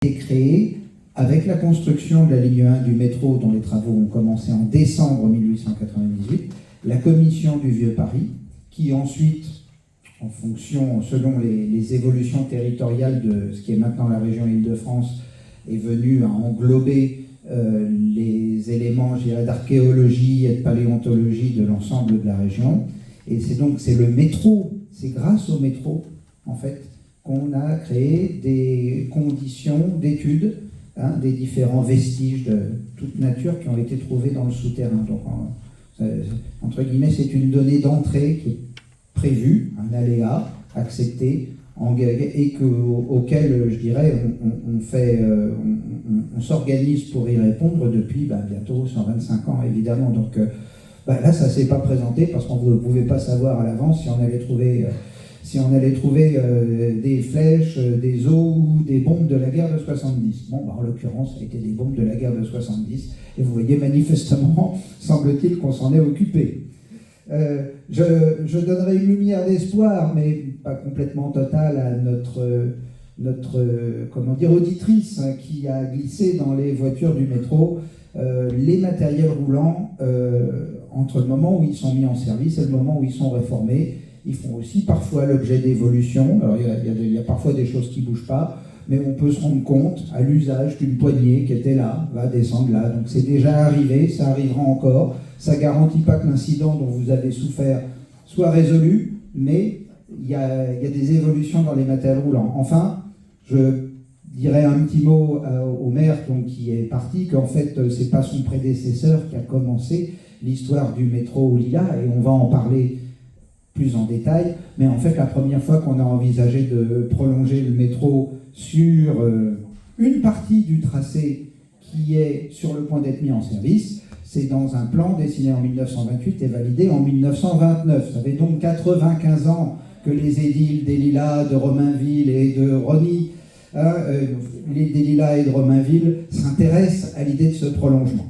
été créée avec la construction de la ligne 1 du métro, dont les travaux ont commencé en décembre 1898, la commission du Vieux Paris, qui ensuite, en fonction, selon les évolutions territoriales de ce qui est maintenant la région Île-de-France, est venue à englober les éléments, je dirais, d'archéologie et de paléontologie de l'ensemble de la région. Et c'est le métro, c'est grâce au métro, en fait, qu'on a créé des conditions d'études des différents vestiges de toute nature qui ont été trouvés dans le souterrain. Donc, entre guillemets, c'est une donnée d'entrée qui est prévue, un aléa accepté, et auquel, je dirais, on s'organise pour y répondre depuis bientôt 125 ans, évidemment. Donc là, ça ne s'est pas présenté parce qu'on ne pouvait pas savoir à l'avance si on allait trouver des flèches, des os ou des bombes de la guerre de 70. Bon, en l'occurrence, ça a été des bombes de la guerre de 70, et vous voyez manifestement, semble-t-il, qu'on s'en est occupé. Je donnerai une lumière d'espoir, mais pas complètement totale, à notre auditrice qui a glissé dans les voitures du métro les matériels roulants entre le moment où ils sont mis en service et le moment où ils sont réformés. Ils font aussi parfois l'objet d'évolutions. Alors il y a parfois des choses qui ne bougent pas, mais on peut se rendre compte à l'usage qu'une poignée qui était là va descendre là. Donc c'est déjà arrivé, ça arrivera encore. Ça ne garantit pas que l'incident dont vous avez souffert soit résolu, mais il y a des évolutions dans les matériels roulants. Enfin, je dirais un petit mot au maire qui est parti, qu'en fait, ce n'est pas son prédécesseur qui a commencé l'histoire du métro au Lilas, et on va en parler plus en détail, mais en fait, la première fois qu'on a envisagé de prolonger le métro sur une partie du tracé qui est sur le point d'être mis en service, c'est dans un plan dessiné en 1928 et validé en 1929. Ça fait donc 95 ans que les édiles des Lilas, de Romainville et de Rosny, des Lilas et de Romainville s'intéressent à l'idée de ce prolongement.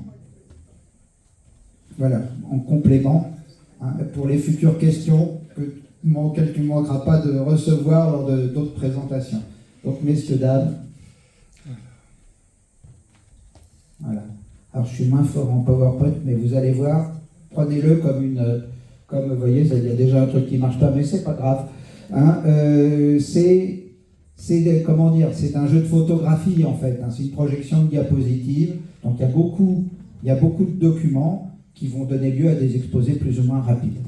Voilà, en complément, pour les futures questions auxquelles tu ne manqueras pas de recevoir lors d'autres présentations. Donc, messieurs, dames. Voilà. Alors, je suis moins fort en PowerPoint, mais vous allez voir, prenez-le comme vous voyez, il y a déjà un truc qui ne marche pas, mais c'est pas grave. C'est un jeu de photographie, en fait. C'est une projection de diapositives. Donc, il y a beaucoup de documents qui vont donner lieu à des exposés plus ou moins rapides.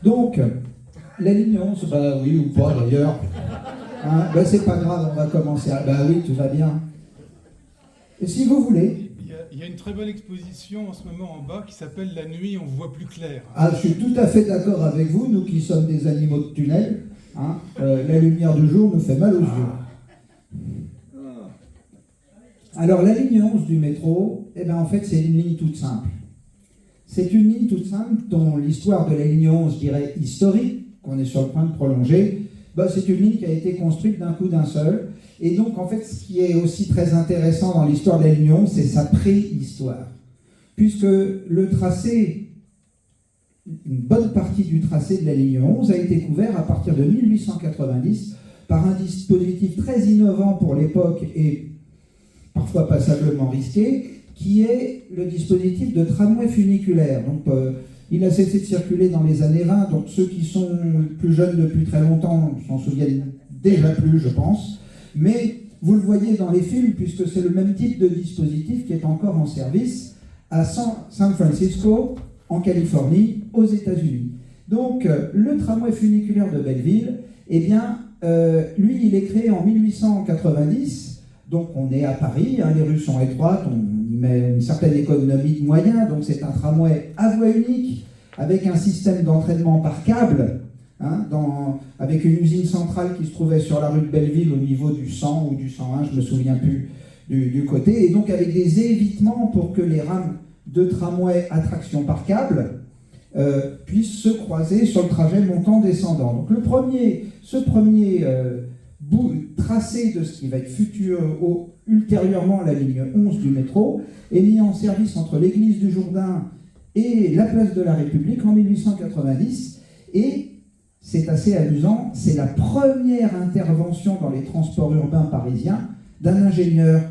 Donc, la ligne 11, oui ou pas d'ailleurs. C'est pas grave, on va commencer. Oui, tout va bien. Et si vous voulez... Il y a une très bonne exposition en ce moment en bas qui s'appelle « La nuit, on voit plus clair ». Je suis tout à fait d'accord avec vous, nous qui sommes des animaux de tunnel. La lumière du jour nous fait mal aux yeux. Alors, la ligne 11 du métro, en fait, c'est une ligne toute simple. C'est une ligne toute simple dont l'histoire de la ligne 11, je dirais, historique, qu'on est sur le point de prolonger, c'est une ligne qui a été construite d'un coup d'un seul. Et donc, en fait, ce qui est aussi très intéressant dans l'histoire de la ligne 11, c'est sa préhistoire. Puisque le tracé, une bonne partie du tracé de la ligne 11 a été couvert à partir de 1890 par un dispositif très innovant pour l'époque et parfois passablement risqué, qui est le dispositif de tramway funiculaire. Donc, il a cessé de circuler dans les années 20, donc ceux qui sont plus jeunes depuis très longtemps s'en souviennent déjà plus, je pense. Mais vous le voyez dans les films, puisque c'est le même type de dispositif qui est encore en service à San Francisco, en Californie, aux États-Unis. Donc, le tramway funiculaire de Belleville, lui, il est créé en 1890. Donc, on est à Paris, les rues sont étroites, on y met une certaine économie de moyens. Donc, c'est un tramway à voie unique, avec un système d'entraînement par câble, avec une usine centrale qui se trouvait sur la rue de Belleville au niveau du 100 ou du 101, je ne me souviens plus du côté, et donc avec des évitements pour que les rames de tramway à traction par câble puissent se croiser sur le trajet montant-descendant. Donc ce premier tracé de ce qui va être ultérieurement la ligne 11 du métro est mis en service entre l'église du Jourdain et la place de la République en 1890, et c'est assez amusant, c'est la première intervention dans les transports urbains parisiens d'un ingénieur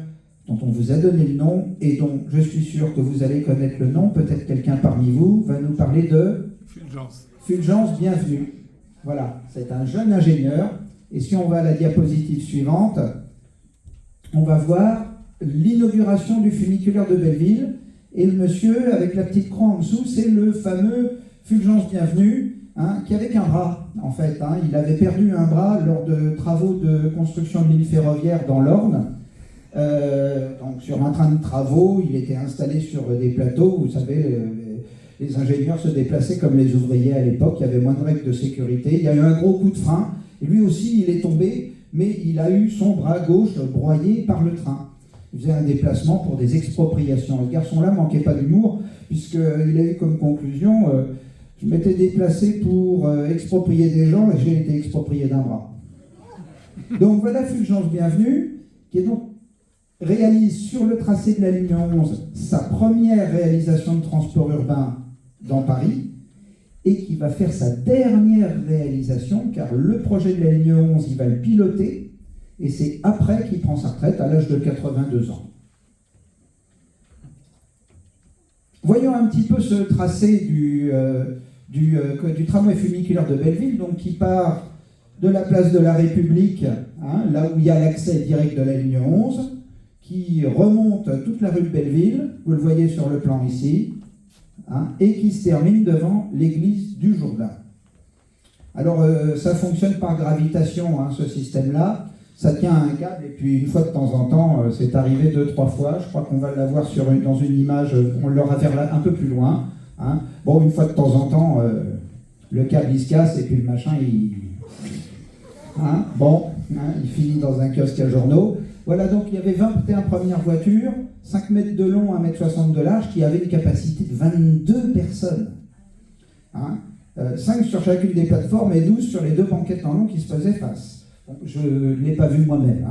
dont on vous a donné le nom et dont je suis sûr que vous allez connaître le nom. Peut-être quelqu'un parmi vous va nous parler de Fulgence Bienvenue. Voilà, c'est un jeune ingénieur. Et si on va à la diapositive suivante, on va voir l'inauguration du funiculaire de Belleville. Et le monsieur, avec la petite croix en dessous, c'est le fameux Fulgence Bienvenue, qui avait qu'un bras, en fait. Il avait perdu un bras lors de travaux de construction de ligne ferroviaire dans l'Orne. Donc sur un train de travaux, il était installé sur des plateaux. Vous savez, les ingénieurs se déplaçaient comme les ouvriers à l'époque. Il y avait moins de règles de sécurité. Il y a eu un gros coup de frein. Et lui aussi, il est tombé, mais il a eu son bras gauche broyé par le train. Il faisait un déplacement pour des expropriations. Ce garçon-là manquait pas d'humour, puisqu'il a eu comme conclusion je m'étais déplacé pour exproprier des gens et j'ai été exproprié d'un bras. Donc voilà Fulgence Bienvenue, qui est donc réalise sur le tracé de la ligne 11 sa première réalisation de transport urbain dans Paris et qui va faire sa dernière réalisation, car le projet de la ligne 11, il va le piloter et c'est après qu'il prend sa retraite à l'âge de 82 ans. Voyons un petit peu ce tracé du tramway funiculaire de Belleville, donc qui part de la place de la République, là où il y a l'accès direct de la ligne 11, qui remonte toute la rue de Belleville, vous le voyez sur le plan ici, et qui se termine devant l'église du Jourdain. Alors ça fonctionne par gravitation, ce système-là, ça tient à un câble, et puis une fois de temps en temps, c'est arrivé 2-3 fois, je crois qu'on va l'avoir dans une image, on l'aura vers un peu plus loin. Bon, une fois de temps en temps, le câble il se casse, et puis le machin, il finit dans un kiosque à journaux. Voilà, donc il y avait 21 premières voitures, 5 mètres de long, 1,60 m de large, qui avaient une capacité de 22 personnes. 5 sur chacune des plateformes et 12 sur les 2 banquettes en long qui se faisaient face. Bon, je ne l'ai pas vu moi-même.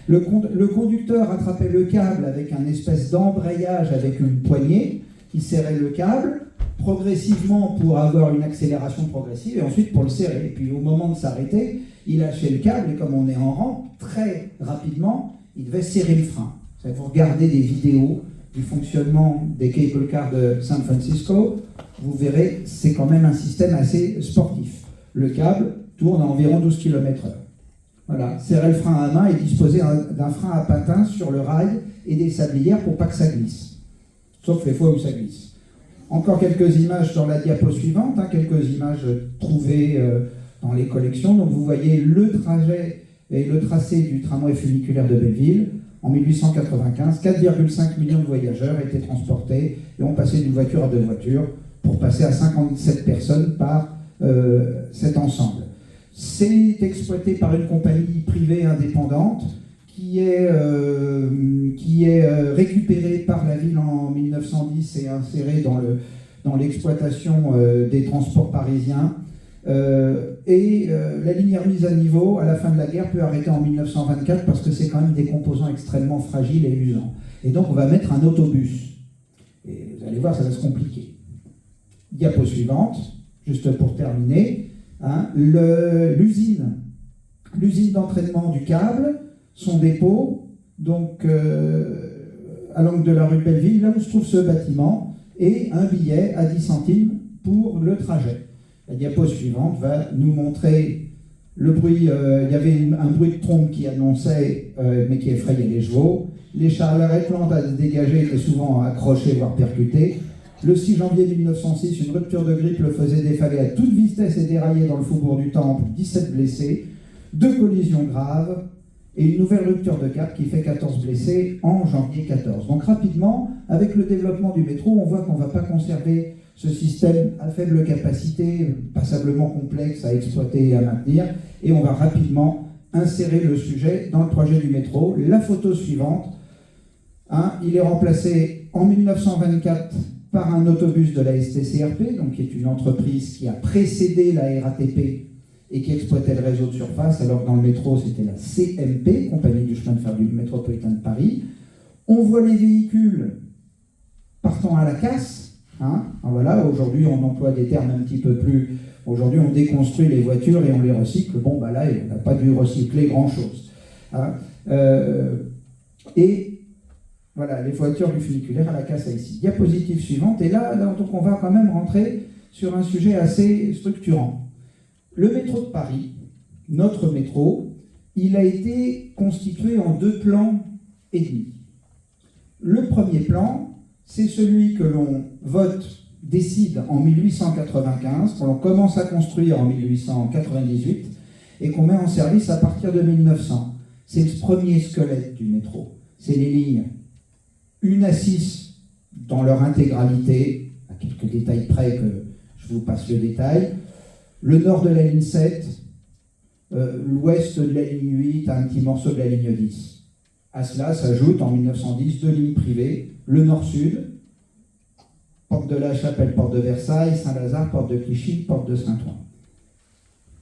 Le conducteur attrapait le câble avec un espèce d'embrayage avec une poignée qui serrait le câble progressivement pour avoir une accélération progressive et ensuite pour le serrer. Et puis au moment de s'arrêter, il lâchait le câble et comme on est en rampe, très rapidement, il devait serrer le frein. Vous regardez des vidéos du fonctionnement des cable cars de San Francisco, vous verrez, c'est quand même un système assez sportif. Le câble tourne à environ 12 km/h. Voilà, serrer le frein à main et disposer d'un frein à patins sur le rail et des sablières pour pas que ça glisse. Sauf les fois où ça glisse. Encore quelques images sur la diapo suivante, quelques images trouvées dans les collections. Donc vous voyez le trajet et le tracé du tramway funiculaire de Belleville. En 1895, 4,5 millions de voyageurs étaient transportés et ont passé d'une voiture à 2 voitures pour passer à 57 personnes par cet ensemble. C'est exploité par une compagnie privée indépendante qui est récupérée par la ville en 1910 et insérée dans l'exploitation des transports parisiens. La ligne est remise à niveau à la fin de la guerre, peut arrêter en 1924 parce que c'est quand même des composants extrêmement fragiles et usants. Et donc on va mettre un autobus. Et vous allez voir, ça va se compliquer. Diapo suivante, juste pour terminer. L'usine d'entraînement du câble, son dépôt, donc à l'angle de la rue de Belleville, là où se trouve ce bâtiment, et un billet à 10 centimes pour le trajet. La diapo suivante va nous montrer le bruit. Il y avait un bruit de trompe qui annonçait, mais qui effrayait les chevaux. Les charrettes lentes à se dégager étaient souvent accrochées, voire percutées. Le 6 janvier 1906, une rupture de grippe le faisait défaler à toute vitesse et dérailler dans le faubourg du Temple, 17 blessés, 2 collisions graves et une nouvelle rupture de cap qui fait 14 blessés en janvier 14. Donc rapidement, avec le développement du métro, on voit qu'on ne va pas conserver ce système à faible capacité, passablement complexe à exploiter et à maintenir, et on va rapidement insérer le sujet dans le projet du métro. La photo suivante, il est remplacé en 1924 par un autobus de la STCRP, donc qui est une entreprise qui a précédé la RATP et qui exploitait le réseau de surface, alors que dans le métro, c'était la CMP, Compagnie du chemin de fer du métropolitain de Paris. On voit les véhicules partant à la casse, Hein. Voilà, aujourd'hui, on emploie des termes un petit peu plus... Aujourd'hui, on déconstruit les voitures et on les recycle. Bon, bah là, on n'a pas dû recycler grand-chose. Hein. Et voilà, les voitures du funiculaire à la casse à ici. Diapositive suivante. Et là, donc, on va quand même rentrer sur un sujet assez structurant. Le métro de Paris, notre métro, il a été constitué en 2 plans et demi. Le premier plan, c'est celui que l'on décide en 1895, que l'on commence à construire en 1898 et qu'on met en service à partir de 1900. C'est le premier squelette du métro. C'est les lignes 1 à 6 dans leur intégralité, à quelques détails près que je vous passe le détail. Le nord de la ligne 7, l'ouest de la ligne 8, un petit morceau de la ligne 10. À cela s'ajoutent en 1910 2 lignes privées, le nord-sud, porte de la Chapelle, porte de Versailles, Saint-Lazare, porte de Clichy, porte de Saint-Ouen.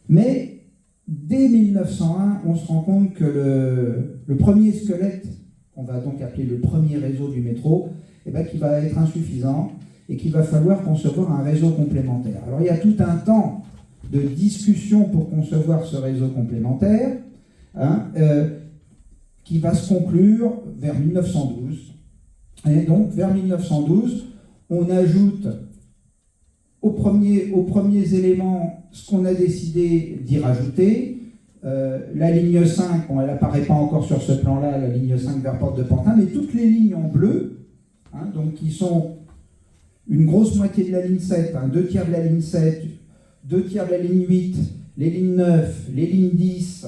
Mais dès 1901, on se rend compte que le premier squelette, qu'on va donc appeler le premier réseau du métro, qui va être insuffisant et qu'il va falloir concevoir un réseau complémentaire. Alors il y a tout un temps de discussion pour concevoir ce réseau complémentaire, qui va se conclure vers 1912. Et donc, vers 1912, on ajoute aux premiers éléments ce qu'on a décidé d'y rajouter. La ligne 5, bon, elle n'apparaît pas encore sur ce plan-là, la ligne 5 vers Porte de Pantin, mais toutes les lignes en bleu, donc qui sont une grosse moitié de la ligne 7, 2 tiers de la ligne 7, 2 tiers de la ligne 8, les lignes 9, les lignes 10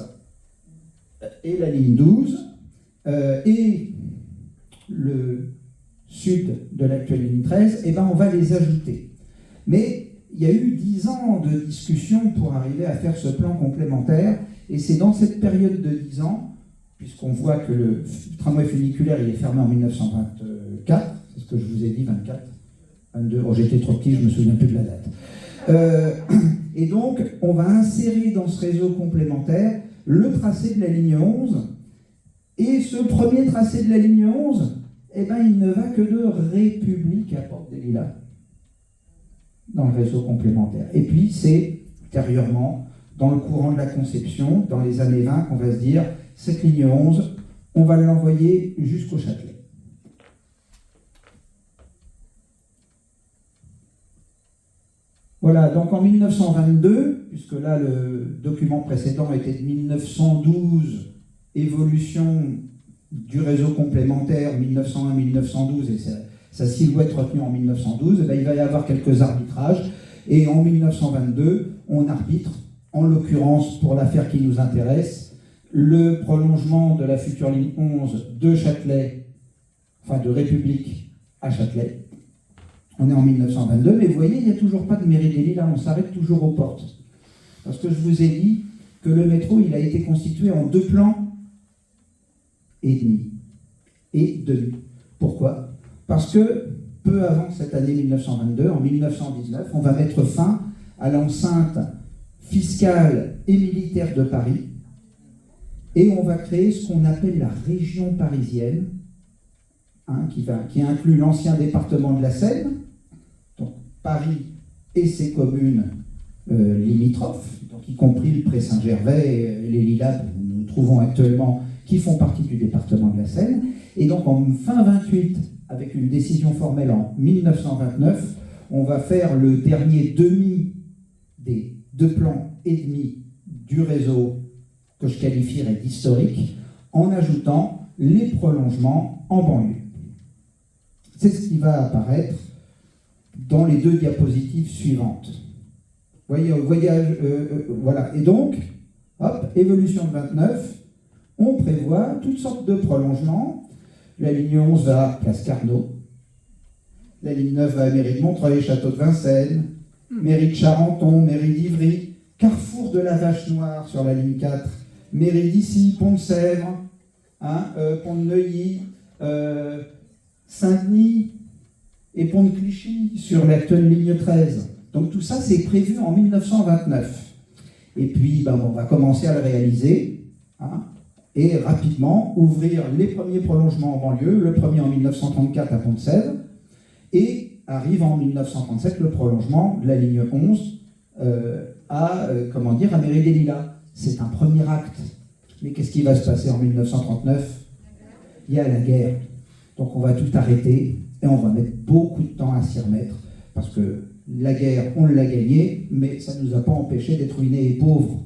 et la ligne 12, et le sud de l'actuelle ligne 13, on va les ajouter. Mais il y a eu 10 ans de discussion pour arriver à faire ce plan complémentaire, et c'est dans cette période de 10 ans, puisqu'on voit que le tramway funiculaire il est fermé en 1924, c'est ce que je vous ai dit, 24, 22, j'étais trop petit, je ne me souviens plus de la date. Et donc, on va insérer dans ce réseau complémentaire le tracé de la ligne 11, et ce premier tracé de la ligne 11, il ne va que de République à Porte des Lilas, dans le réseau complémentaire. Et puis, c'est ultérieurement, dans le courant de la conception, dans les années 20, qu'on va se dire, cette ligne 11, on va l'envoyer jusqu'au Châtelet. Voilà, donc en 1922, puisque là le document précédent était de 1912, évolution du réseau complémentaire 1901-1912 et sa silhouette retenue en 1912, il va y avoir quelques arbitrages, et en 1922, on arbitre, en l'occurrence pour l'affaire qui nous intéresse, le prolongement de la future ligne 11 de Châtelet, enfin de République à Châtelet. On est en 1922, mais vous voyez, il n'y a toujours pas de mairie des Lilas, on s'arrête toujours aux portes. Parce que je vous ai dit que le métro, il a été constitué en 2 plans et demi. Et demi. Pourquoi ? Parce que, peu avant cette année 1922, en 1919, on va mettre fin à l'enceinte fiscale et militaire de Paris, et on va créer ce qu'on appelle la région parisienne, qui inclut l'ancien département de la Seine, donc Paris et ses communes limitrophes, donc y compris le Pré-Saint-Gervais et les Lilas que nous trouvons actuellement, qui font partie du département de la Seine. Et donc en fin 28, avec une décision formelle en 1929, on va faire le dernier demi des 2 plans et demi du réseau que je qualifierais d'historique, en ajoutant les prolongements en banlieue. C'est ce qui va apparaître dans les 2 diapositives suivantes. Voyez, voilà. Et donc, hop, évolution de 29, on prévoit toutes sortes de prolongements. La ligne 11 va à Place Carnot, la ligne 9 va à mairie de Montreuil, Château de Vincennes, mairie de Charenton, mairie d'Ivry, carrefour de la Vache Noire sur la ligne 4, mairie d'Issy, Pont de Sèvres, Pont de Neuilly, Saint-Denis et Pont de Clichy sur l'actuelle ligne 13. Donc tout ça, c'est prévu en 1929. Et puis, on va commencer à le réaliser, et rapidement ouvrir les premiers prolongements en banlieue, le premier en 1934 à Pont de Sèvres, et arrive en 1937 le prolongement de la ligne 11 à Mairie-des-Lilas. C'est un premier acte. Mais qu'est-ce qui va se passer en 1939 ? Il y a la guerre. Donc on va tout arrêter et on va mettre beaucoup de temps à s'y remettre parce que la guerre, on l'a gagnée, mais ça ne nous a pas empêché d'être ruinés et pauvres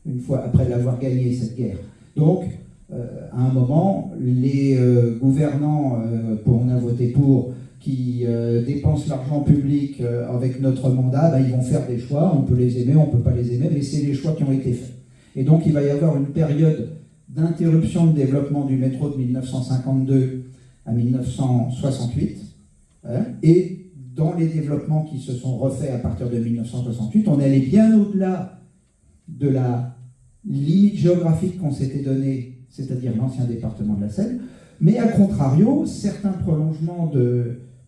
une fois après l'avoir gagnée, cette guerre. Donc, à un moment, les gouvernants, on a voté pour, qui dépensent l'argent public avec notre mandat, ils vont faire des choix, on peut les aimer, on ne peut pas les aimer, mais c'est les choix qui ont été faits. Et donc il va y avoir une période d'interruption de développement du métro de 1952 à 1968, et dans les développements qui se sont refaits à partir de 1968, on allait bien au-delà de la limite géographique qu'on s'était donnée, c'est-à-dire l'ancien département de la Seine, mais à contrario, certains prolongements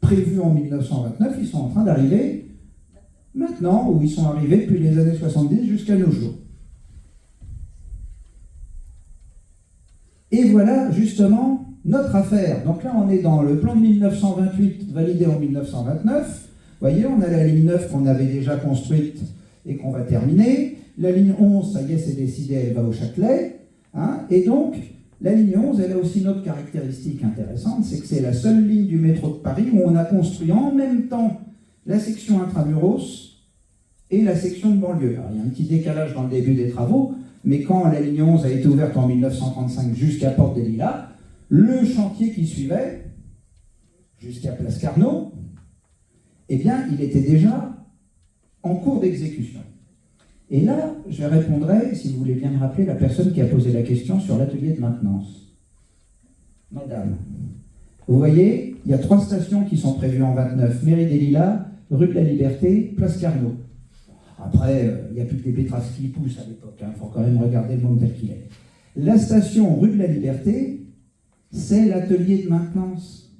prévus en 1929, ils sont en train d'arriver maintenant, ou ils sont arrivés depuis les années 70 jusqu'à nos jours. Et voilà justement notre affaire. Donc là, on est dans le plan de 1928 validé en 1929. Vous voyez, on a la ligne 9 qu'on avait déjà construite et qu'on va terminer. La ligne 11, ça y est, c'est décidé, elle va au Châtelet. Et donc, la ligne 11, elle a aussi une autre caractéristique intéressante, c'est que c'est la seule ligne du métro de Paris où on a construit en même temps la section intramuros et la section de banlieue. Alors, il y a un petit décalage dans le début des travaux, mais quand la ligne 11 a été ouverte en 1935 jusqu'à Porte des Lilas, le chantier qui suivait, jusqu'à Place Carnot, eh bien, il était déjà en cours d'exécution. Et là, je répondrai, si vous voulez bien me rappeler, la personne qui a posé la question sur l'atelier de maintenance. Madame, vous voyez, il y a 3 stations qui sont prévues en 29, Mairie des Lilas, rue de la Liberté, Place Carnot. Après, il n'y a plus que des betteraves qui poussent à l'époque, il faut quand même regarder le monde tel qu'il est. La station rue de la Liberté, c'est l'atelier de maintenance.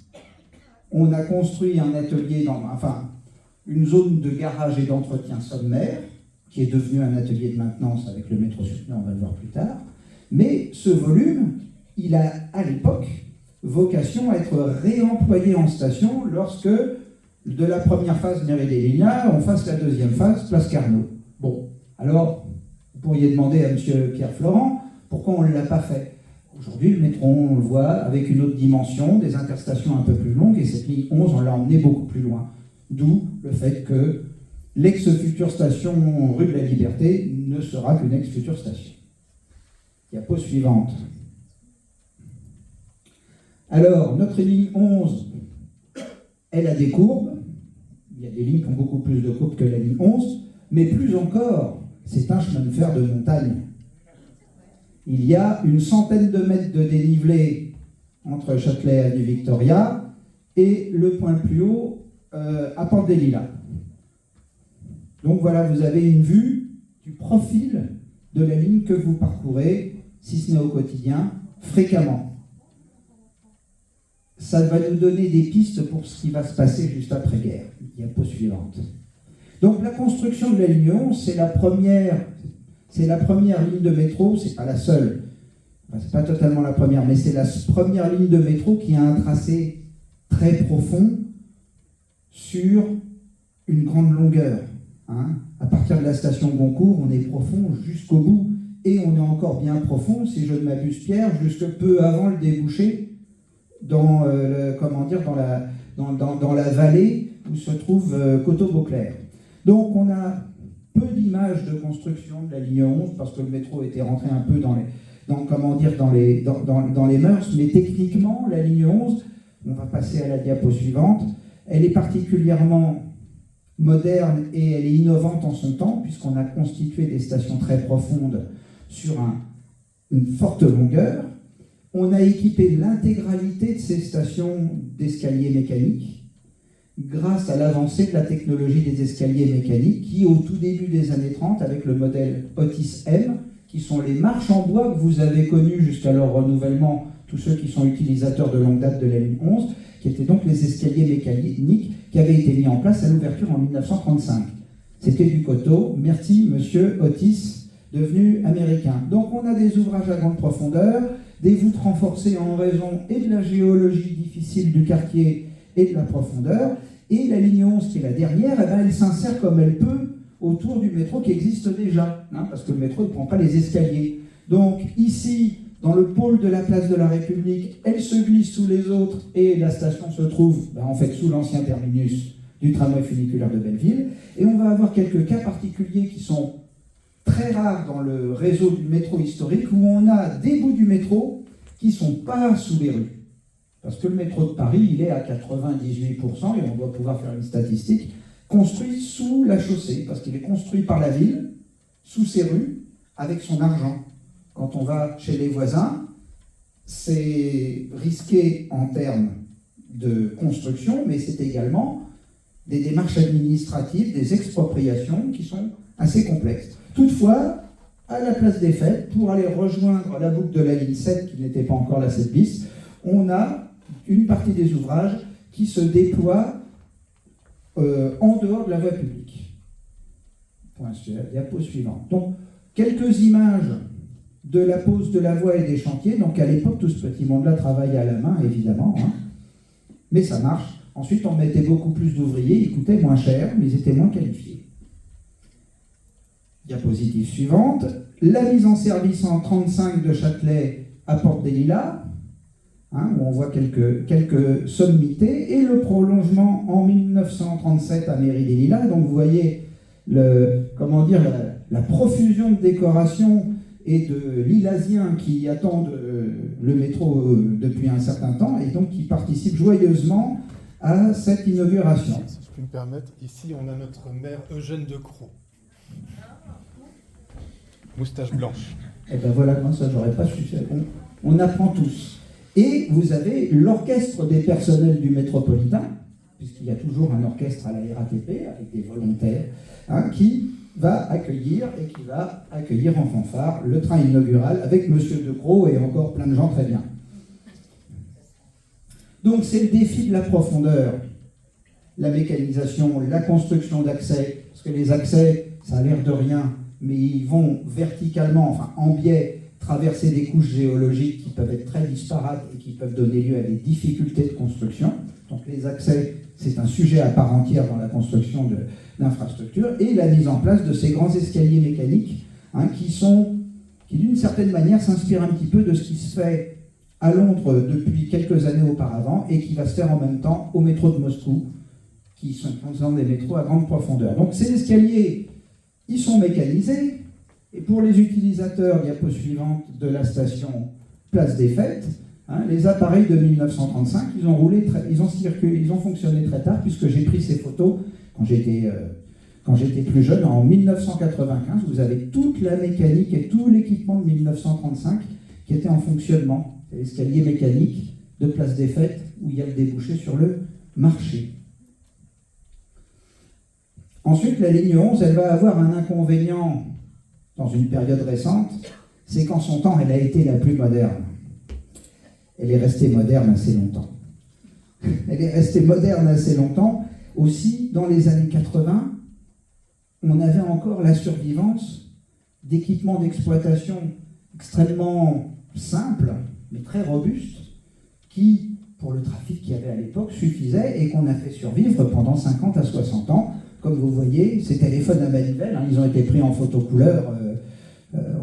On a construit un atelier, une zone de garage et d'entretien sommaire, qui est devenu un atelier de maintenance avec le métro soutenu, on va le voir plus tard. Mais ce volume, il a, à l'époque, vocation à être réemployé en station lorsque, de la première phase Mairie des Lilas, on fasse la deuxième phase, Place Carnot. Bon, alors, vous pourriez demander à M. Pierre Florent pourquoi on ne l'a pas fait. Aujourd'hui, le métro, on le voit avec une autre dimension, des interstations un peu plus longues, et cette ligne 11, on l'a emmenée beaucoup plus loin. D'où le fait que l'ex-future station rue de la Liberté ne sera qu'une ex-future station. Diapo suivante. Alors, notre ligne 11, elle a des courbes. Il y a des lignes qui ont beaucoup plus de courbes que la ligne 11, mais plus encore, c'est un chemin de fer de montagne. Il y a une centaine de mètres de dénivelé entre Châtelet et Avenue Victoria et le point le plus haut à Porte des Lilas. Donc voilà, vous avez une vue du profil de la ligne que vous parcourez, si ce n'est au quotidien, fréquemment. Ça va nous donner des pistes pour ce qui va se passer juste après-guerre. Diapo suivante. Donc la construction de la ligne 11, c'est la première ligne de métro, c'est pas la seule. C'est pas totalement la première, mais c'est la première ligne de métro qui a un tracé très profond sur une grande longueur. À partir de la station Goncourt, on est profond jusqu'au bout, et on est encore bien profond, si je ne m'abuse Pierre, jusque peu avant le débouché dans la vallée où se trouve Coteau-Beauclerc. Donc on a peu d'images de construction de la ligne 11 parce que le métro était rentré un peu dans les mœurs, mais techniquement la ligne 11, on va passer à la diapo suivante, elle est particulièrement moderne et elle est innovante en son temps puisqu'on a constitué des stations très profondes sur une forte longueur. On a équipé l'intégralité de ces stations d'escaliers mécaniques grâce à l'avancée de la technologie des escaliers mécaniques qui, au tout début des années 30, avec le modèle Otis M, qui sont les marches en bois que vous avez connues jusqu'à leur renouvellement, tous ceux qui sont utilisateurs de longue date de la ligne 11, qui étaient donc les escaliers mécaniques qui avaient été mis en place à l'ouverture en 1935. C'était du coteau. Merci, monsieur Otis, devenu américain. Donc on a des ouvrages à grande profondeur, des voûtes renforcées en raison et de la géologie difficile du quartier et de la profondeur, Et la ligne 11, qui est la dernière, eh ben, elle s'insère comme elle peut autour du métro qui existe déjà, hein, parce que le métro ne prend pas les escaliers. Donc ici, dans le pôle de la place de la République, elle se glisse sous les autres et la station se trouve en fait sous l'ancien terminus du tramway funiculaire de Belleville. Et on va avoir quelques cas particuliers qui sont très rares dans le réseau du métro historique, où on a des bouts du métro qui ne sont pas sous les rues. Parce que le métro de Paris, il est à 98%, et on doit pouvoir faire une statistique, construit sous la chaussée, parce qu'il est construit par la ville, sous ses rues, avec son argent. Quand on va chez les voisins, c'est risqué en termes de construction, mais c'est également des démarches administratives, des expropriations qui sont assez complexes. Toutefois, à la place des Fêtes, pour aller rejoindre la boucle de la ligne 7, qui n'était pas encore la 7 bis, on a une partie des ouvrages qui se déploient en dehors de la voie publique. Point sur la diapo suivante. Donc, quelques images de la pose de la voie et des chantiers. Donc, à l'époque, tout ce petit monde-là travaillait à la main, évidemment, hein. Mais ça marche. Ensuite, on mettait beaucoup plus d'ouvriers, ils coûtaient moins cher, mais ils étaient moins qualifiés. Diapositive suivante. La mise en service en 35 de Châtelet à Porte des Lilas, hein, où on voit quelques sommités, et le prolongement en 1937 à Mairie des Lilas. Donc vous voyez la profusion de décorations et de lilasiens qui attendent le métro depuis un certain temps, et donc qui participent joyeusement à cette inauguration. Si je peux me permettre, ici on a notre maire Eugène Decroix. Moustache blanche. Et ben voilà, moi ça j'aurais pas su. On apprend tous. Et vous avez l'orchestre des personnels du métropolitain, puisqu'il y a toujours un orchestre à la RATP avec des volontaires, hein, qui va accueillir en fanfare le train inaugural avec Monsieur Decroix et encore plein de gens très bien. Donc c'est le défi de la profondeur, la mécanisation, la construction d'accès, parce que les accès, ça a l'air de rien, mais ils vont verticalement, enfin en biais, traverser des couches géologiques qui peuvent être très disparates et qui peuvent donner lieu à des difficultés de construction. Donc les accès, c'est un sujet à part entière dans la construction d'infrastructures, et la mise en place de ces grands escaliers mécaniques, hein, qui d'une certaine manière s'inspirent un petit peu de ce qui se fait à Londres depuis quelques années auparavant et qui va se faire en même temps au métro de Moscou, qui sont des métros à grande profondeur. Donc ces escaliers, ils sont mécanisés, et pour les utilisateurs, diapo suivante, de la station Place des Fêtes, hein, les appareils de 1935, ils ont fonctionné très tard, puisque j'ai pris ces photos quand j'étais plus jeune, en 1995. Vous avez toute la mécanique et tout l'équipement de 1935 qui était en fonctionnement. L'escalier mécanique de Place des Fêtes, où il y a le débouché sur le marché. Ensuite, la ligne 11, elle va avoir un inconvénient dans une période récente, c'est qu'en son temps, elle a été la plus moderne. Elle est restée moderne assez longtemps. Elle est restée moderne assez longtemps. Aussi, dans les années 80, on avait encore la survivance d'équipements d'exploitation extrêmement simples, mais très robustes, qui, pour le trafic qu'il y avait à l'époque, suffisaient et qu'on a fait survivre pendant 50 à 60 ans. Comme vous voyez, ces téléphones à manivelle, hein, ils ont été pris en photo couleur.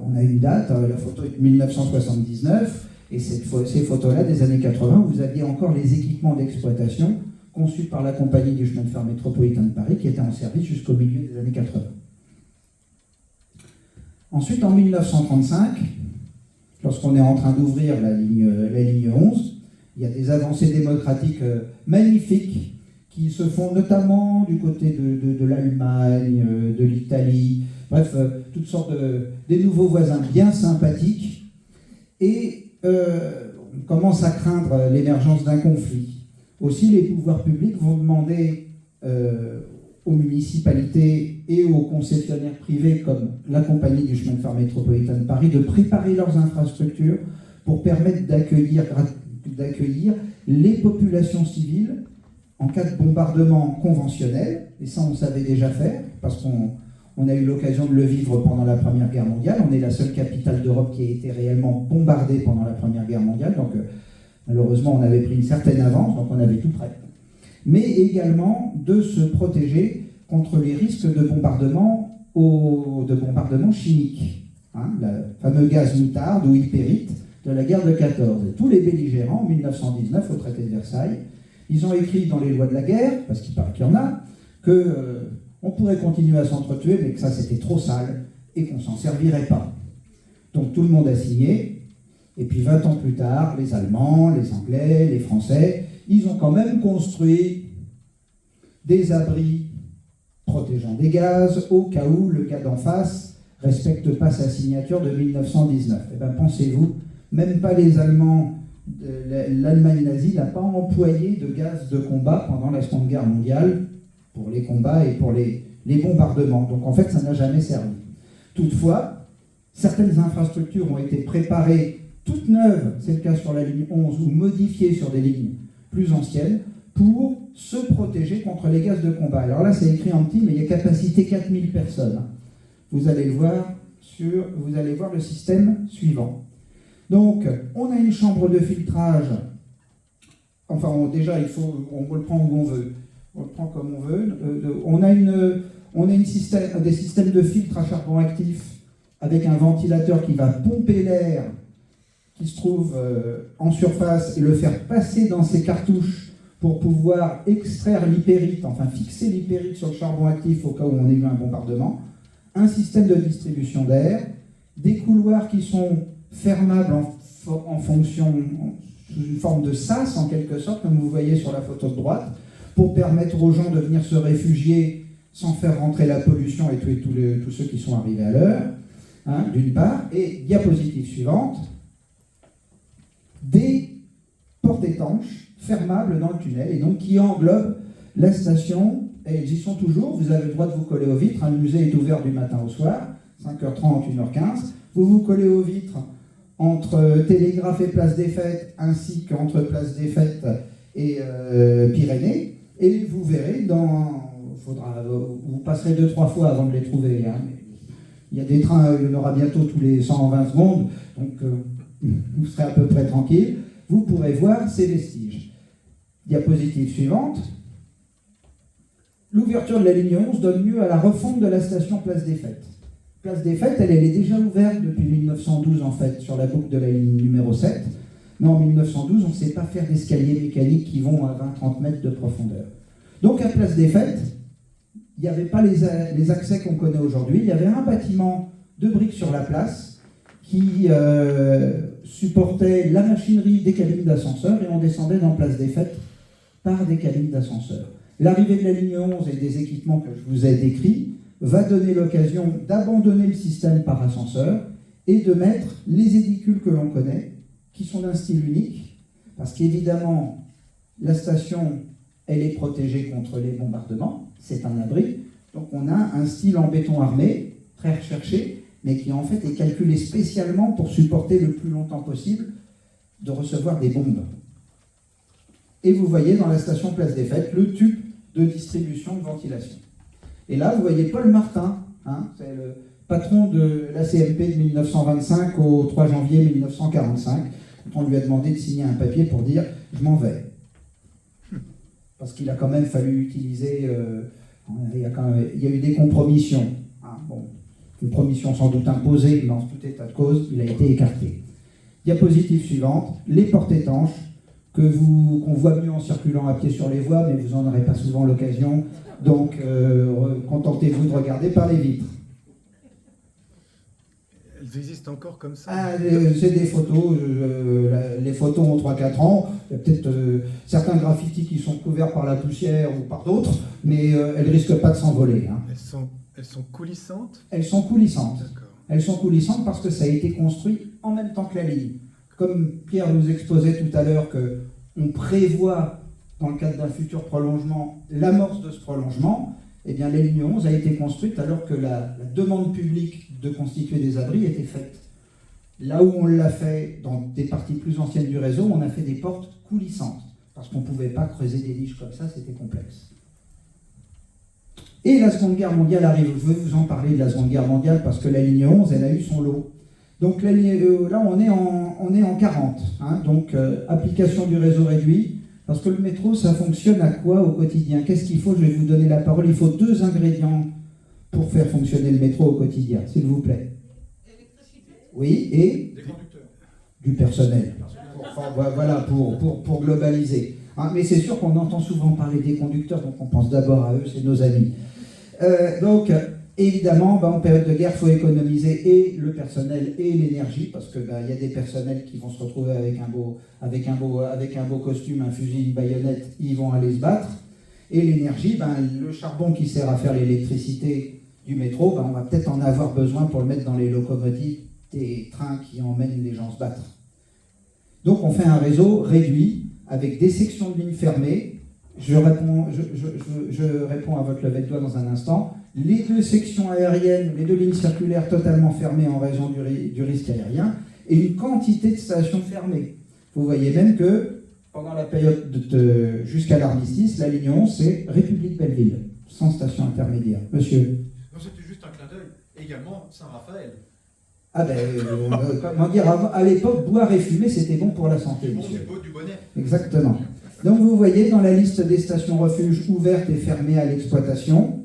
On a une date, la photo est de 1979, et ces photos-là des années 80, vous aviez encore les équipements d'exploitation conçus par la compagnie du chemin de fer métropolitain de Paris, qui était en service jusqu'au milieu des années 80. Ensuite, en 1935, lorsqu'on est en train d'ouvrir la ligne 11, il y a des avancées démocratiques magnifiques qui se font notamment du côté de l'Allemagne, de l'Italie, bref, toutes sortes des nouveaux voisins bien sympathiques, et on commence à craindre l'émergence d'un conflit. Aussi, les pouvoirs publics vont demander aux municipalités et aux concessionnaires privés, comme la compagnie du chemin de fer métropolitain de Paris, de préparer leurs infrastructures pour permettre d'accueillir les populations civiles en cas de bombardement conventionnel, et ça on savait déjà faire, parce qu'on a eu l'occasion de le vivre pendant la Première Guerre mondiale. On est la seule capitale d'Europe qui a été réellement bombardée pendant la Première Guerre mondiale, donc malheureusement on avait pris une certaine avance, donc on avait tout prêt. mais également de se protéger contre les risques de bombardement chimiques. Hein, le fameux gaz moutarde ou hypérite de la guerre de 14. Et tous les belligérants, en 1919, au traité de Versailles, ils ont écrit dans les lois de la guerre, parce qu'il paraît qu'il y en a, qu'on pourrait continuer à s'entretuer, mais que ça c'était trop sale et qu'on s'en servirait pas. Donc tout le monde a signé, et puis 20 ans plus tard, les Allemands, les Anglais, les Français, ils ont quand même construit des abris protégeant des gaz au cas où le gars d'en face respecte pas sa signature de 1919. Eh bien, pensez-vous, même pas les Allemands, l'Allemagne nazie n'a pas employé de gaz de combat pendant la Seconde Guerre mondiale pour les combats et pour les bombardements. Donc en fait, ça n'a jamais servi. Toutefois, certaines infrastructures ont été préparées toutes neuves, c'est le cas sur la ligne 11, ou modifiées sur des lignes plus anciennes, pour se protéger contre les gaz de combat. Alors là, c'est écrit en petit, mais il y a capacité 4000 personnes. Vous allez voir le système suivant. Donc, on a une chambre de filtrage. Enfin, déjà, on le prend où on veut. On le prend comme on veut. On a des systèmes de filtre à charbon actif avec un ventilateur qui va pomper l'air qui se trouve en surface et le faire passer dans ces cartouches pour pouvoir extraire l'hypérite, enfin fixer l'hypérite sur le charbon actif au cas où on ait eu un bombardement, un système de distribution d'air, des couloirs qui sont fermables en fonction, sous une forme de sas en quelque sorte, comme vous voyez sur la photo de droite, pour permettre aux gens de venir se réfugier sans faire rentrer la pollution et tuer tous ceux qui sont arrivés à l'heure, hein, d'une part, et diapositive suivante, des portes étanches fermables dans le tunnel et donc qui englobent la station, et ils y sont toujours, vous avez le droit de vous coller aux vitres, hein, le musée est ouvert du matin au soir, 5h30, 1h15, vous vous collez aux vitres entre Télégraphe et Place des Fêtes, ainsi qu'entre Place des Fêtes et Pyrénées, et vous verrez, vous passerez 2-3 fois avant de les trouver, hein. Il y a des trains, il y en aura bientôt tous les 120 secondes, donc vous serez à peu près tranquille, vous pourrez voir ces vestiges. Diapositive suivante. L'ouverture de la ligne 11 donne lieu à la refonte de la station Place des Fêtes. Place des Fêtes, elle est déjà ouverte depuis 1912 en fait, sur la boucle de la ligne numéro 7. Mais en 1912, on ne sait pas faire d'escaliers mécaniques qui vont à 20-30 mètres de profondeur. Donc à Place des Fêtes, il n'y avait pas les accès qu'on connaît aujourd'hui. Il y avait un bâtiment de briques sur la place qui supportait la machinerie des cabines d'ascenseur et on descendait dans Place des Fêtes par des cabines d'ascenseur. L'arrivée de la ligne 11 et des équipements que je vous ai décrits va donner l'occasion d'abandonner le système par ascenseur et de mettre les édicules que l'on connaît, qui sont d'un style unique, parce qu'évidemment, la station, elle est protégée contre les bombardements, c'est un abri, donc on a un style en béton armé, très recherché, mais qui en fait est calculé spécialement pour supporter le plus longtemps possible de recevoir des bombes. Et vous voyez dans la station Place des Fêtes le tube de distribution de ventilation. Et là, vous voyez Paul Martin, hein, c'est le patron de la CMP de 1925 au 3 janvier 1945, quand on lui a demandé de signer un papier pour dire « je m'en vais ». Parce qu'il a quand même fallu utiliser... il y a eu des compromissions. Hein, bon, compromission sans doute imposée, mais en tout état de cause, il a été écarté. Diapositive suivante, les portes étanches, qu'on voit mieux en circulant à pied sur les voies, mais vous n'en aurez pas souvent l'occasion, donc contentez-vous de regarder par les vitres. Elles existent encore comme ça? C'est des photos, les photos ont 3-4 ans, il y a peut-être certains graffitis qui sont couverts par la poussière ou par d'autres, mais elles ne risquent pas de s'envoler. Hein. Elles sont coulissantes? Elles sont coulissantes. D'accord. Elles sont coulissantes parce que ça a été construit en même temps que la ligne. Comme Pierre nous exposait tout à l'heure qu'on prévoit, dans le cadre d'un futur prolongement, l'amorce de ce prolongement, eh bien, la ligne 11 a été construite alors que la demande publique de constituer des abris était faite. Là où on l'a fait dans des parties plus anciennes du réseau, on a fait des portes coulissantes, parce qu'on ne pouvait pas creuser des niches comme ça, c'était complexe. Et la Seconde Guerre mondiale arrive. Je vais vous en parler de la Seconde Guerre mondiale, parce que la ligne 11, elle a eu son lot. Donc là, on est en 40, hein, donc application du réseau réduit, Parce que le métro, ça fonctionne à quoi au quotidien? Qu'est-ce qu'il faut? Je vais vous donner la parole. Il faut 2 ingrédients pour faire fonctionner le métro au quotidien, s'il vous plaît. Oui, et Des conducteurs. du personnel. Voilà, pour globaliser. Hein, mais c'est sûr qu'on entend souvent parler des conducteurs, donc on pense d'abord à eux, c'est nos amis. Donc, évidemment, en période de guerre, il faut économiser et le personnel et l'énergie, parce qu'il y a des personnels qui vont se retrouver avec un beau costume, un fusil, une baïonnette, ils vont aller se battre. Et l'énergie, le charbon qui sert à faire l'électricité du métro, on va peut-être en avoir besoin pour le mettre dans les locomotives des trains qui emmènent les gens se battre. Donc on fait un réseau réduit, avec des sections de lignes fermées. Je réponds à votre levée de doigt dans un instant. Les 2 sections aériennes, les 2 lignes circulaires totalement fermées en raison du risque aérien, et une quantité de stations fermées. Vous voyez même que pendant la période jusqu'à l'armistice, la ligne 11, c'est République Belleville, sans station intermédiaire. Monsieur? Non, c'était juste un clin d'œil. Également Saint-Raphaël. Comment dire, à l'époque, boire et fumer, c'était bon pour la santé. Bon, du beau, du bonnet. Exactement. Donc vous voyez dans la liste des stations refuges ouvertes et fermées à l'exploitation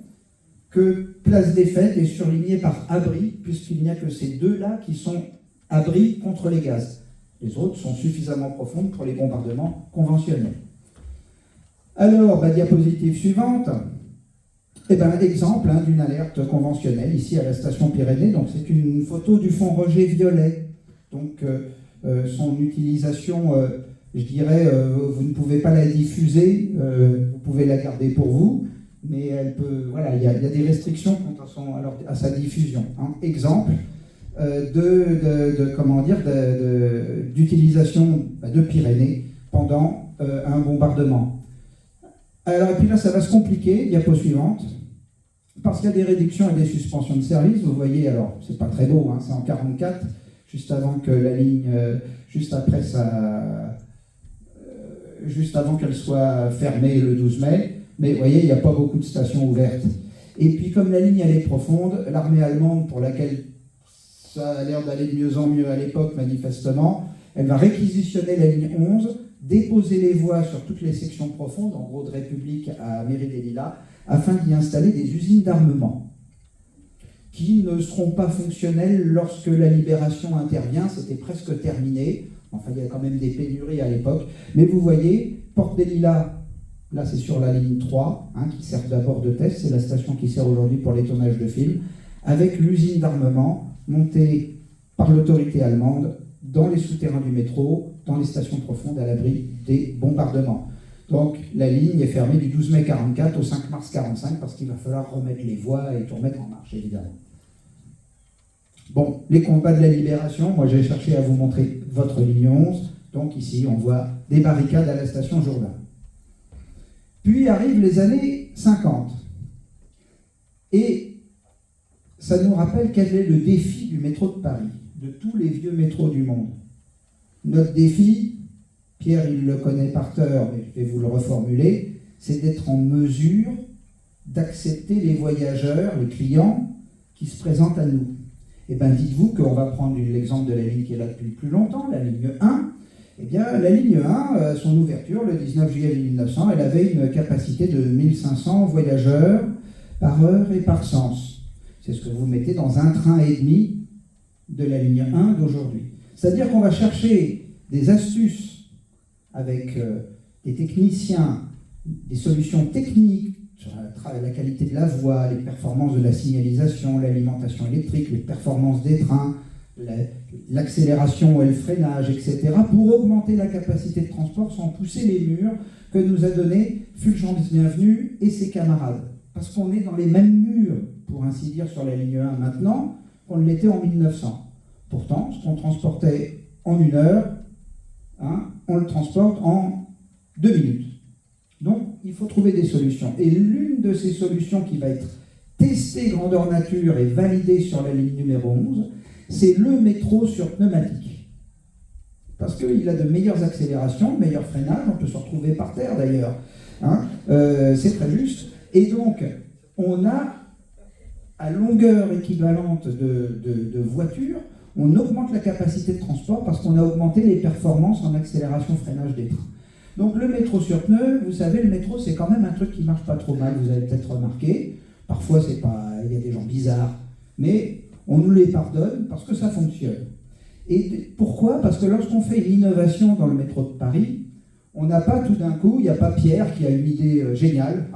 que Place des Fêtes est surlignée par abri, puisqu'il n'y a que ces 2-là qui sont abris contre les gaz. Les autres sont suffisamment profondes pour les bombardements conventionnels. Alors, diapositive suivante. Exemple d'une alerte conventionnelle, ici à la station Pyrénées. Donc c'est une photo du fond rejet violet. Donc son utilisation, je dirais, vous ne pouvez pas la diffuser, vous pouvez la garder pour vous, mais elle peut, voilà, il y a des restrictions quant à sa diffusion. Hein. Exemple d'utilisation de Pyrénées pendant un bombardement. Alors, et puis là, ça va se compliquer, diapo suivante, parce qu'il y a des réductions et des suspensions de service. Vous voyez, alors, c'est pas très beau, hein, c'est en 44, juste avant que la ligne, juste avant qu'elle soit fermée le 12 mai. Mais vous voyez, il n'y a pas beaucoup de stations ouvertes. Et puis, comme la ligne, elle est profonde, l'armée allemande, pour laquelle ça a l'air d'aller de mieux en mieux à l'époque, manifestement, elle va réquisitionner la ligne 11, déposer les voies sur toutes les sections profondes, en gros de République à Mairie des Lilas, afin d'y installer des usines d'armement qui ne seront pas fonctionnelles lorsque la libération intervient. C'était presque terminé. Enfin, il y a quand même des pénuries à l'époque. Mais vous voyez, Porte des Lilas, là c'est sur la ligne 3, qui sert d'abord de test, c'est la station qui sert aujourd'hui pour les tournages de films, avec l'usine d'armement montée par l'autorité allemande dans les souterrains du métro, dans les stations profondes à l'abri des bombardements. Donc la ligne est fermée du 12 mai 44 au 5 mars 45 parce qu'il va falloir remettre les voies et tout remettre en marche, évidemment. Bon, les combats de la libération, moi j'ai cherché à vous montrer votre ligne 11. Donc ici, on voit des barricades à la station Jourdain. Puis arrivent les années 50. Et ça nous rappelle quel est le défi du métro de Paris, de tous les vieux métros du monde. Notre défi, Pierre il le connaît par cœur, mais je vais vous le reformuler, c'est d'être en mesure d'accepter les voyageurs, les clients qui se présentent à nous. Eh bien, dites-vous qu'on va prendre l'exemple de la ligne qui est là depuis plus longtemps, la ligne 1. Eh bien, la ligne 1, son ouverture, le 19 juillet 1900, elle avait une capacité de 1500 voyageurs par heure et par sens. C'est ce que vous mettez dans un train et demi de la ligne 1 d'aujourd'hui. C'est-à-dire qu'on va chercher des astuces avec des techniciens, des solutions techniques sur la qualité de la voie, les performances de la signalisation, l'alimentation électrique, les performances des trains, l'accélération et le freinage, etc., pour augmenter la capacité de transport sans pousser les murs que nous a donné Fulgence Bienvenue et ses camarades. Parce qu'on est dans les mêmes murs, pour ainsi dire, sur la ligne 1 maintenant, qu'on l'était en 1900. Pourtant, ce qu'on transportait en 1 heure, on le transporte en 2 minutes. Donc, il faut trouver des solutions. Et l'une de ces solutions qui va être testée grandeur nature et validée sur la ligne numéro 11, c'est le métro sur pneumatique. Parce qu'il a de meilleures accélérations, meilleur freinage, on peut se retrouver par terre d'ailleurs. C'est très juste. Et donc, on a, à longueur équivalente de voiture, on augmente la capacité de transport parce qu'on a augmenté les performances en accélération-freinage des trains. Donc le métro sur pneus, vous savez, le métro, c'est quand même un truc qui marche pas trop mal, vous avez peut-être remarqué. Parfois, il y a des gens bizarres, mais on nous les pardonne parce que ça fonctionne. Et pourquoi? Parce que lorsqu'on fait une innovation dans le métro de Paris, on n'a pas tout d'un coup, il n'y a pas Pierre qui a une idée géniale.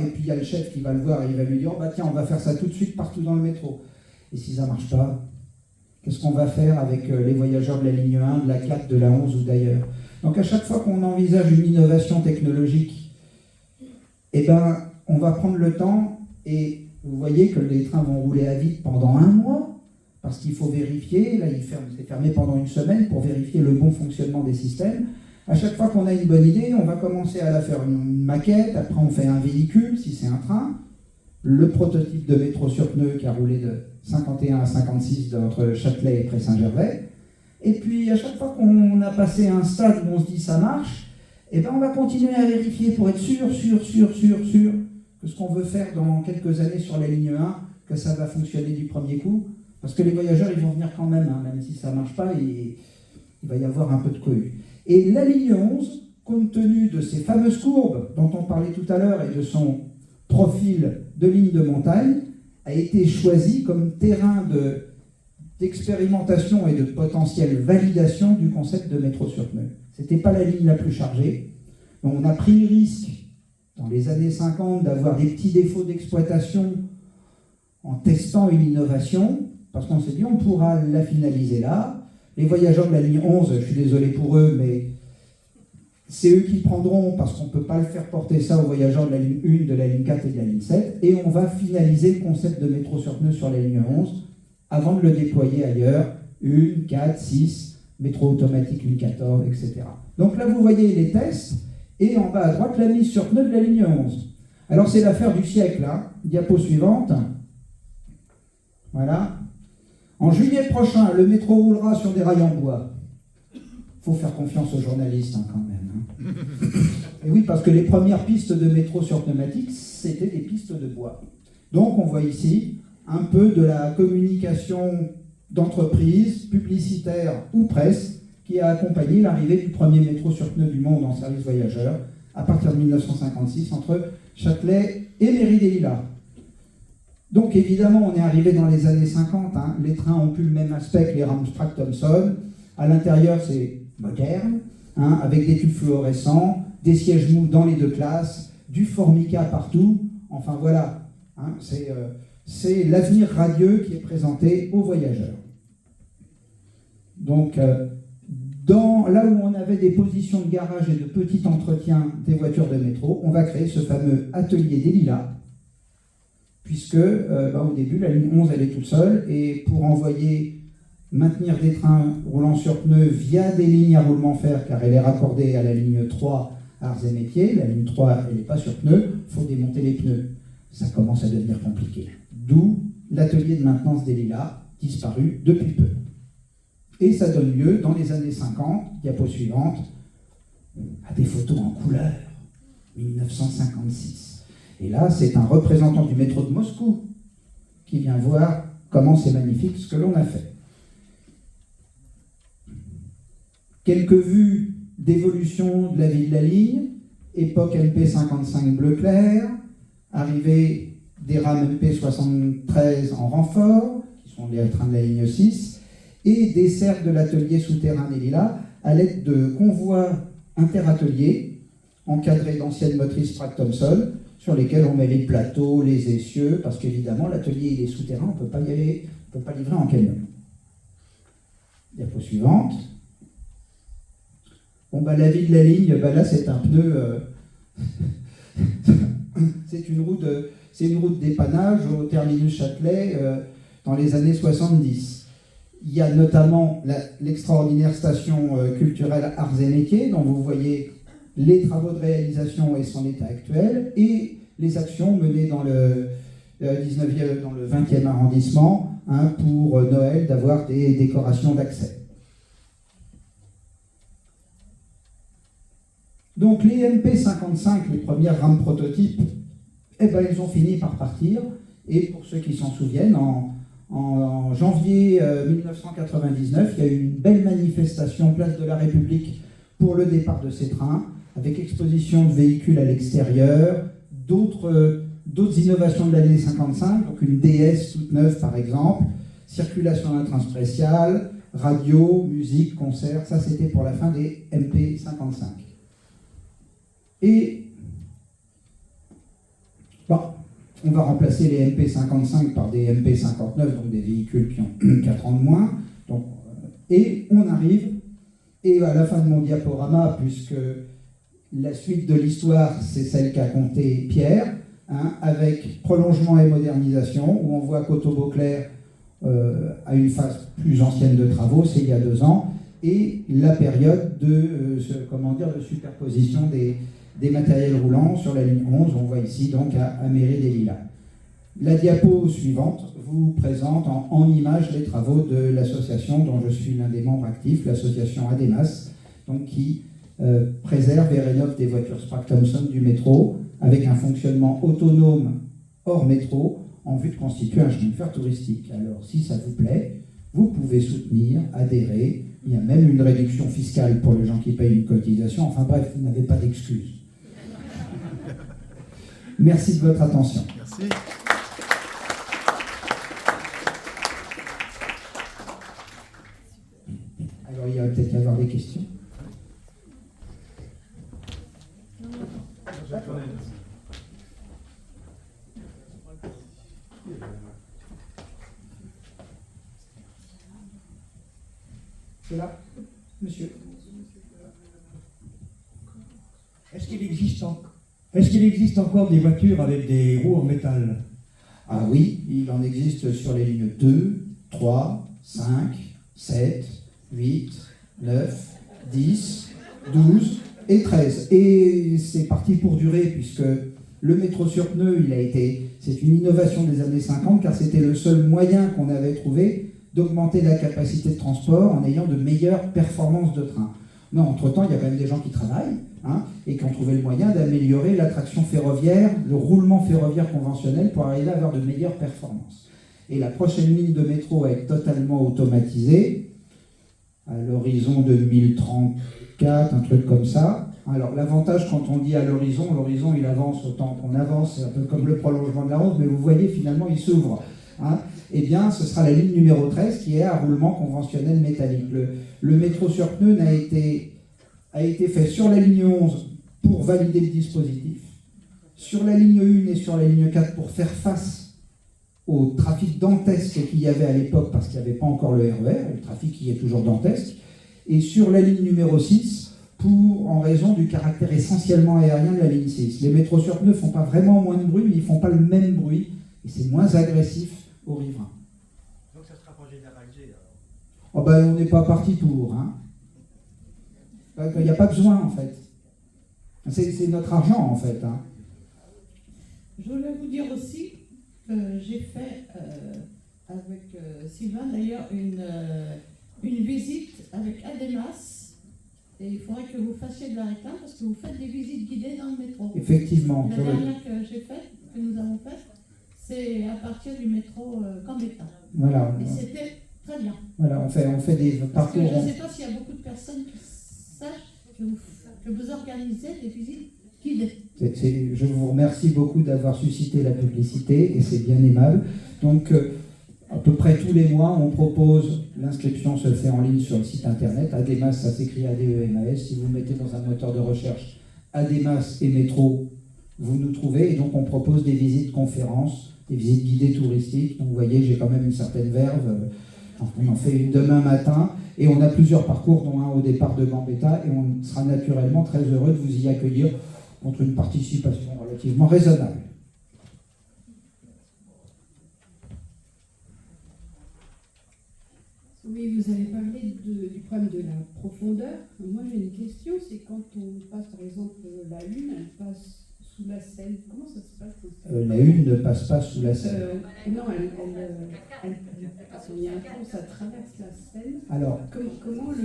Et puis il y a le chef qui va le voir et il va lui dire, tiens, on va faire ça tout de suite partout dans le métro. Et si ça ne marche pas, qu'est-ce qu'on va faire avec les voyageurs de la ligne 1, de la 4, de la 11 ou d'ailleurs? Donc à chaque fois qu'on envisage une innovation technologique, on va prendre le temps et vous voyez que les trains vont rouler à vide pendant 1 mois parce qu'il faut vérifier, là c'est fermé pendant 1 semaine pour vérifier le bon fonctionnement des systèmes. À chaque fois qu'on a une bonne idée, on va commencer à la faire une maquette, après on fait un véhicule, si c'est un train, le prototype de métro sur pneus qui a roulé de 51 à 56 entre Châtelet et Pré-Saint-Gervais. Et puis à chaque fois qu'on a passé un stade où on se dit ça marche, on va continuer à vérifier pour être sûr que ce qu'on veut faire dans quelques années sur la ligne 1, que ça va fonctionner du premier coup. Parce que les voyageurs, ils vont venir quand même, même si ça ne marche pas, il va y avoir un peu de cohue. Et la ligne 11, compte tenu de ces fameuses courbes dont on parlait tout à l'heure et de son profil de ligne de montagne, a été choisie comme terrain d'expérimentation et de potentielle validation du concept de métro sur pneus. Ce n'était pas la ligne la plus chargée. Donc on a pris le risque, dans les années 50, d'avoir des petits défauts d'exploitation en testant une innovation, parce qu'on s'est dit on pourra la finaliser là. Les voyageurs de la ligne 11, je suis désolé pour eux, mais c'est eux qui prendront, parce qu'on ne peut pas le faire porter ça aux voyageurs de la ligne 1, de la ligne 4 et de la ligne 7, et on va finaliser le concept de métro sur pneus sur la ligne 11, avant de le déployer ailleurs, 1, 4, 6, métro automatique, ligne 14, etc. Donc là, vous voyez les tests, et en bas à droite, la mise sur pneus de la ligne 11. Alors c'est l'affaire du siècle, diapo suivante. Voilà. En juillet prochain, le métro roulera sur des rails en bois. Il faut faire confiance aux journalistes quand même. Et oui, parce que les premières pistes de métro sur pneumatique, c'était des pistes de bois. Donc on voit ici un peu de la communication d'entreprise, publicitaire ou presse, qui a accompagné l'arrivée du premier métro sur pneus du monde en service voyageur à partir de 1956 entre Châtelet et Mairie-des-Lilas. Donc évidemment, on est arrivé dans les années 50, les trains ont plus le même aspect que les Ramstrak Thomson. À l'intérieur, c'est moderne, avec des tubes fluorescents, des sièges mous dans les 2 classes, du formica partout. Enfin voilà, c'est l'avenir radieux qui est présenté aux voyageurs. Donc, là où on avait des positions de garage et de petit entretien des voitures de métro, on va créer ce fameux atelier des Lilas, puisque au début, la ligne 11, elle est toute seule, et pour maintenir des trains roulant sur pneus via des lignes à roulement fer, car elle est raccordée à la ligne 3 Arts et Métiers, la ligne 3, elle n'est pas sur pneus, il faut démonter les pneus. Ça commence à devenir compliqué. D'où l'atelier de maintenance des Lilas, disparu depuis peu. Et ça donne lieu, dans les années 50, diapo suivante, à des photos en couleur, 1956. Et là, c'est un représentant du métro de Moscou qui vient voir comment c'est magnifique ce que l'on a fait. Quelques vues d'évolution de la vie de la ligne, époque MP55 bleu clair, arrivée des rames MP73 en renfort, qui sont les trains de la ligne 6, et dessert de l'atelier souterrain des Lilas à l'aide de convois interateliers encadrés d'anciennes motrices Pratt Thomson, sur lesquels on met les plateaux, les essieux, parce qu'évidemment, l'atelier il est souterrain, on ne peut pas y aller, on ne peut pas livrer en camion. Diapo suivante. La vie de la ligne, là, c'est un pneu... c'est une route d'épanage au terminus Châtelet dans les années 70. Il y a notamment l'extraordinaire station culturelle Arts et Métiers, dont vous voyez les travaux de réalisation et son état actuel, et les actions menées dans le 20e arrondissement pour Noël, d'avoir des décorations d'accès. Donc les MP55, les premières rames prototypes, ils ont fini par partir, et pour ceux qui s'en souviennent, en janvier 1999, il y a eu une belle manifestation place de la République pour le départ de ces trains, avec exposition de véhicules à l'extérieur, d'autres innovations de l'année 55, donc une DS toute neuve par exemple, circulation d'un train spécial, radio, musique, concert, ça c'était pour la fin des MP55. Et bon, on va remplacer les MP55 par des MP59, donc des véhicules qui ont 4 ans de moins. Donc, et on arrive, et à la fin de mon diaporama, puisque la suite de l'histoire, c'est celle qu'a conté Pierre, hein, avec prolongement et modernisation, où on voit qu'Auto-Beauclerc a une phase plus ancienne de travaux, c'est il y a 2 ans, et la période de superposition des matériels roulants sur la ligne 11, on voit ici donc à Mairie-des-Lilas. La diapo suivante vous présente en images les travaux de l'association dont je suis l'un des membres actifs, l'association ADEMAS, donc qui préserve et rénove des voitures Sprague Thompson du métro avec un fonctionnement autonome hors métro en vue de constituer un chemin de fer touristique. Alors si ça vous plaît, vous pouvez soutenir, adhérer, il y a même une réduction fiscale pour les gens qui payent une cotisation, enfin bref, vous n'avez pas d'excuses. Merci de votre attention. Merci. Alors il va peut-être y avoir des questions. C'est là, monsieur. Est-ce qu'il existe encore des voitures avec des roues en métal? Ah oui, il en existe sur les lignes 2, 3, 5, 7, 8, 9, 10, 12 et 13. Et c'est parti pour durer, puisque le métro sur pneus, c'est une innovation des années 50, car c'était le seul moyen qu'on avait trouvé d'augmenter la capacité de transport en ayant de meilleures performances de train. Mais entre-temps, il y a quand même des gens qui travaillent, hein, et qui ont trouvé le moyen d'améliorer la traction ferroviaire, le roulement ferroviaire conventionnel pour arriver à avoir de meilleures performances. Et la prochaine ligne de métro va être totalement automatisée à l'horizon 2034, un truc comme ça. Alors l'avantage quand on dit à l'horizon il avance autant qu'on avance, c'est un peu comme le prolongement de la route, mais vous voyez finalement il s'ouvre. Hein. Eh bien, ce sera la ligne numéro 13 qui est à roulement conventionnel métallique. Le métro sur pneus a été fait sur la ligne 11 pour valider le dispositif, sur la ligne 1 et sur la ligne 4 pour faire face au trafic dantesque qu'il y avait à l'époque parce qu'il n'y avait pas encore le RER, le trafic qui est toujours dantesque, et sur la ligne numéro 6 en raison du caractère essentiellement aérien de la ligne 6. Les métros sur pneus ne font pas vraiment moins de bruit, mais ils ne font pas le même bruit, et c'est moins agressif aux riverains. Donc ça sera pas généralisé alors. Oh ben, on n'est pas parti pour. Hein. Il n'y a pas besoin en fait. C'est notre argent en fait. Hein. Je voulais vous dire aussi que j'ai fait avec Sylvain d'ailleurs une visite avec Ademas. Et il faudrait que vous fassiez de la réclame parce que vous faites des visites guidées dans le métro. Effectivement. La dernière que j'ai faite, que nous avons faite, c'est à partir du métro Gambetta. Voilà. Et c'était très bien. Voilà, on fait des Parce que parcours. je ne sais pas s'il y a beaucoup de personnes qui sachent que vous organisez des visites guidées. Je vous remercie beaucoup d'avoir suscité la publicité et c'est bien aimable. Donc, à peu près tous les mois, on propose, l'inscription se fait en ligne sur le site internet. Ademas, ça s'écrit ADEMAS. Si vous mettez dans un moteur de recherche Ademas et métro, vous nous trouvez. Et donc, on propose des visites conférences, des visites guidées touristiques. Donc, vous voyez, j'ai quand même une certaine verve. On en fait une demain matin. Et on a plusieurs parcours, dont un au départ de Gambetta. Et on sera naturellement très heureux de vous y accueillir contre une participation relativement raisonnable. Oui, vous avez parlé du problème de la profondeur. Moi, j'ai une question, c'est quand on passe, par exemple, la Lune, elle passe sous la Seine. Comment ça se passe La Une ne passe pas sous la Seine. Non, il y a un pont, ça traverse la Seine. Alors,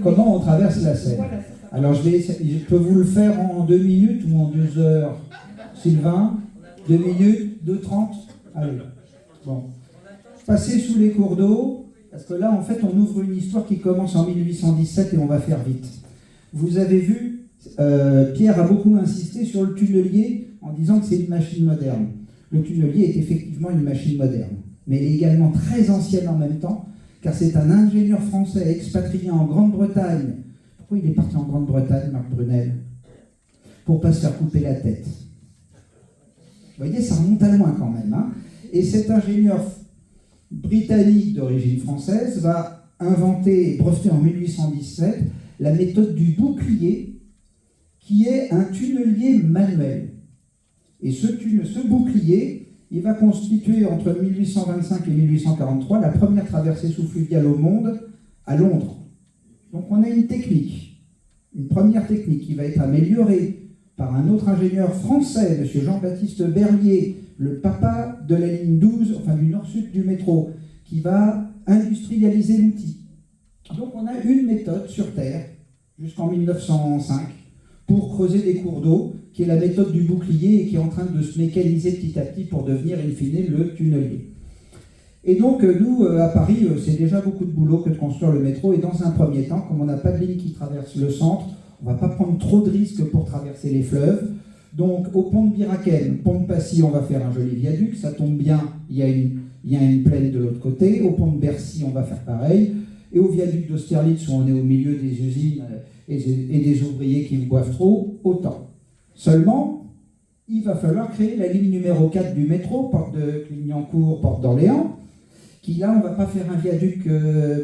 comment on traverse la Seine? Voilà, alors, je peux vous le faire en 2 minutes ou en 2 heures. Sylvain, 2 minutes, 2:30. Allez. Bon. Passer sous les cours d'eau. Parce que là, en fait, on ouvre une histoire qui commence en 1817 et on va faire vite. Vous avez vu, Pierre a beaucoup insisté sur le tunnelier en disant que c'est une machine moderne. Le tunnelier est effectivement une machine moderne, mais elle est également très ancienne en même temps, car c'est un ingénieur français expatrié en Grande-Bretagne. Pourquoi il est parti en Grande-Bretagne, Marc Brunel? Pour ne pas se faire couper la tête. Vous voyez, ça remonte à loin quand même. Hein. Et cet ingénieur britannique d'origine française va inventer et breveter en 1817 la méthode du bouclier, qui est un tunnelier manuel. Et ce bouclier, il va constituer entre 1825 et 1843 la première traversée sous-fluviale au monde à Londres. Donc on a une technique, une première technique qui va être améliorée par un autre ingénieur français, M. Jean-Baptiste Berlier, le papa de la ligne 12, enfin du nord-sud du métro, qui va industrialiser l'outil. Donc on a une méthode sur Terre, jusqu'en 1905, pour creuser des cours d'eau, qui est la méthode du bouclier et qui est en train de se mécaniser petit à petit pour devenir, in fine, le tunnelier. Et donc, nous, à Paris, c'est déjà beaucoup de boulot que de construire le métro. Et dans un premier temps, comme on n'a pas de ligne qui traverse le centre, on ne va pas prendre trop de risques pour traverser les fleuves. Donc, au pont de Biraken, pont de Passy, on va faire un joli viaduc. Ça tombe bien, il y a une plaine de l'autre côté. Au pont de Bercy, on va faire pareil. Et au viaduc d'Austerlitz, où on est au milieu des usines et des ouvriers qui boivent trop, autant. Seulement, il va falloir créer la ligne numéro 4 du métro, porte de Clignancourt, porte d'Orléans, qui là, on ne va pas faire un viaduc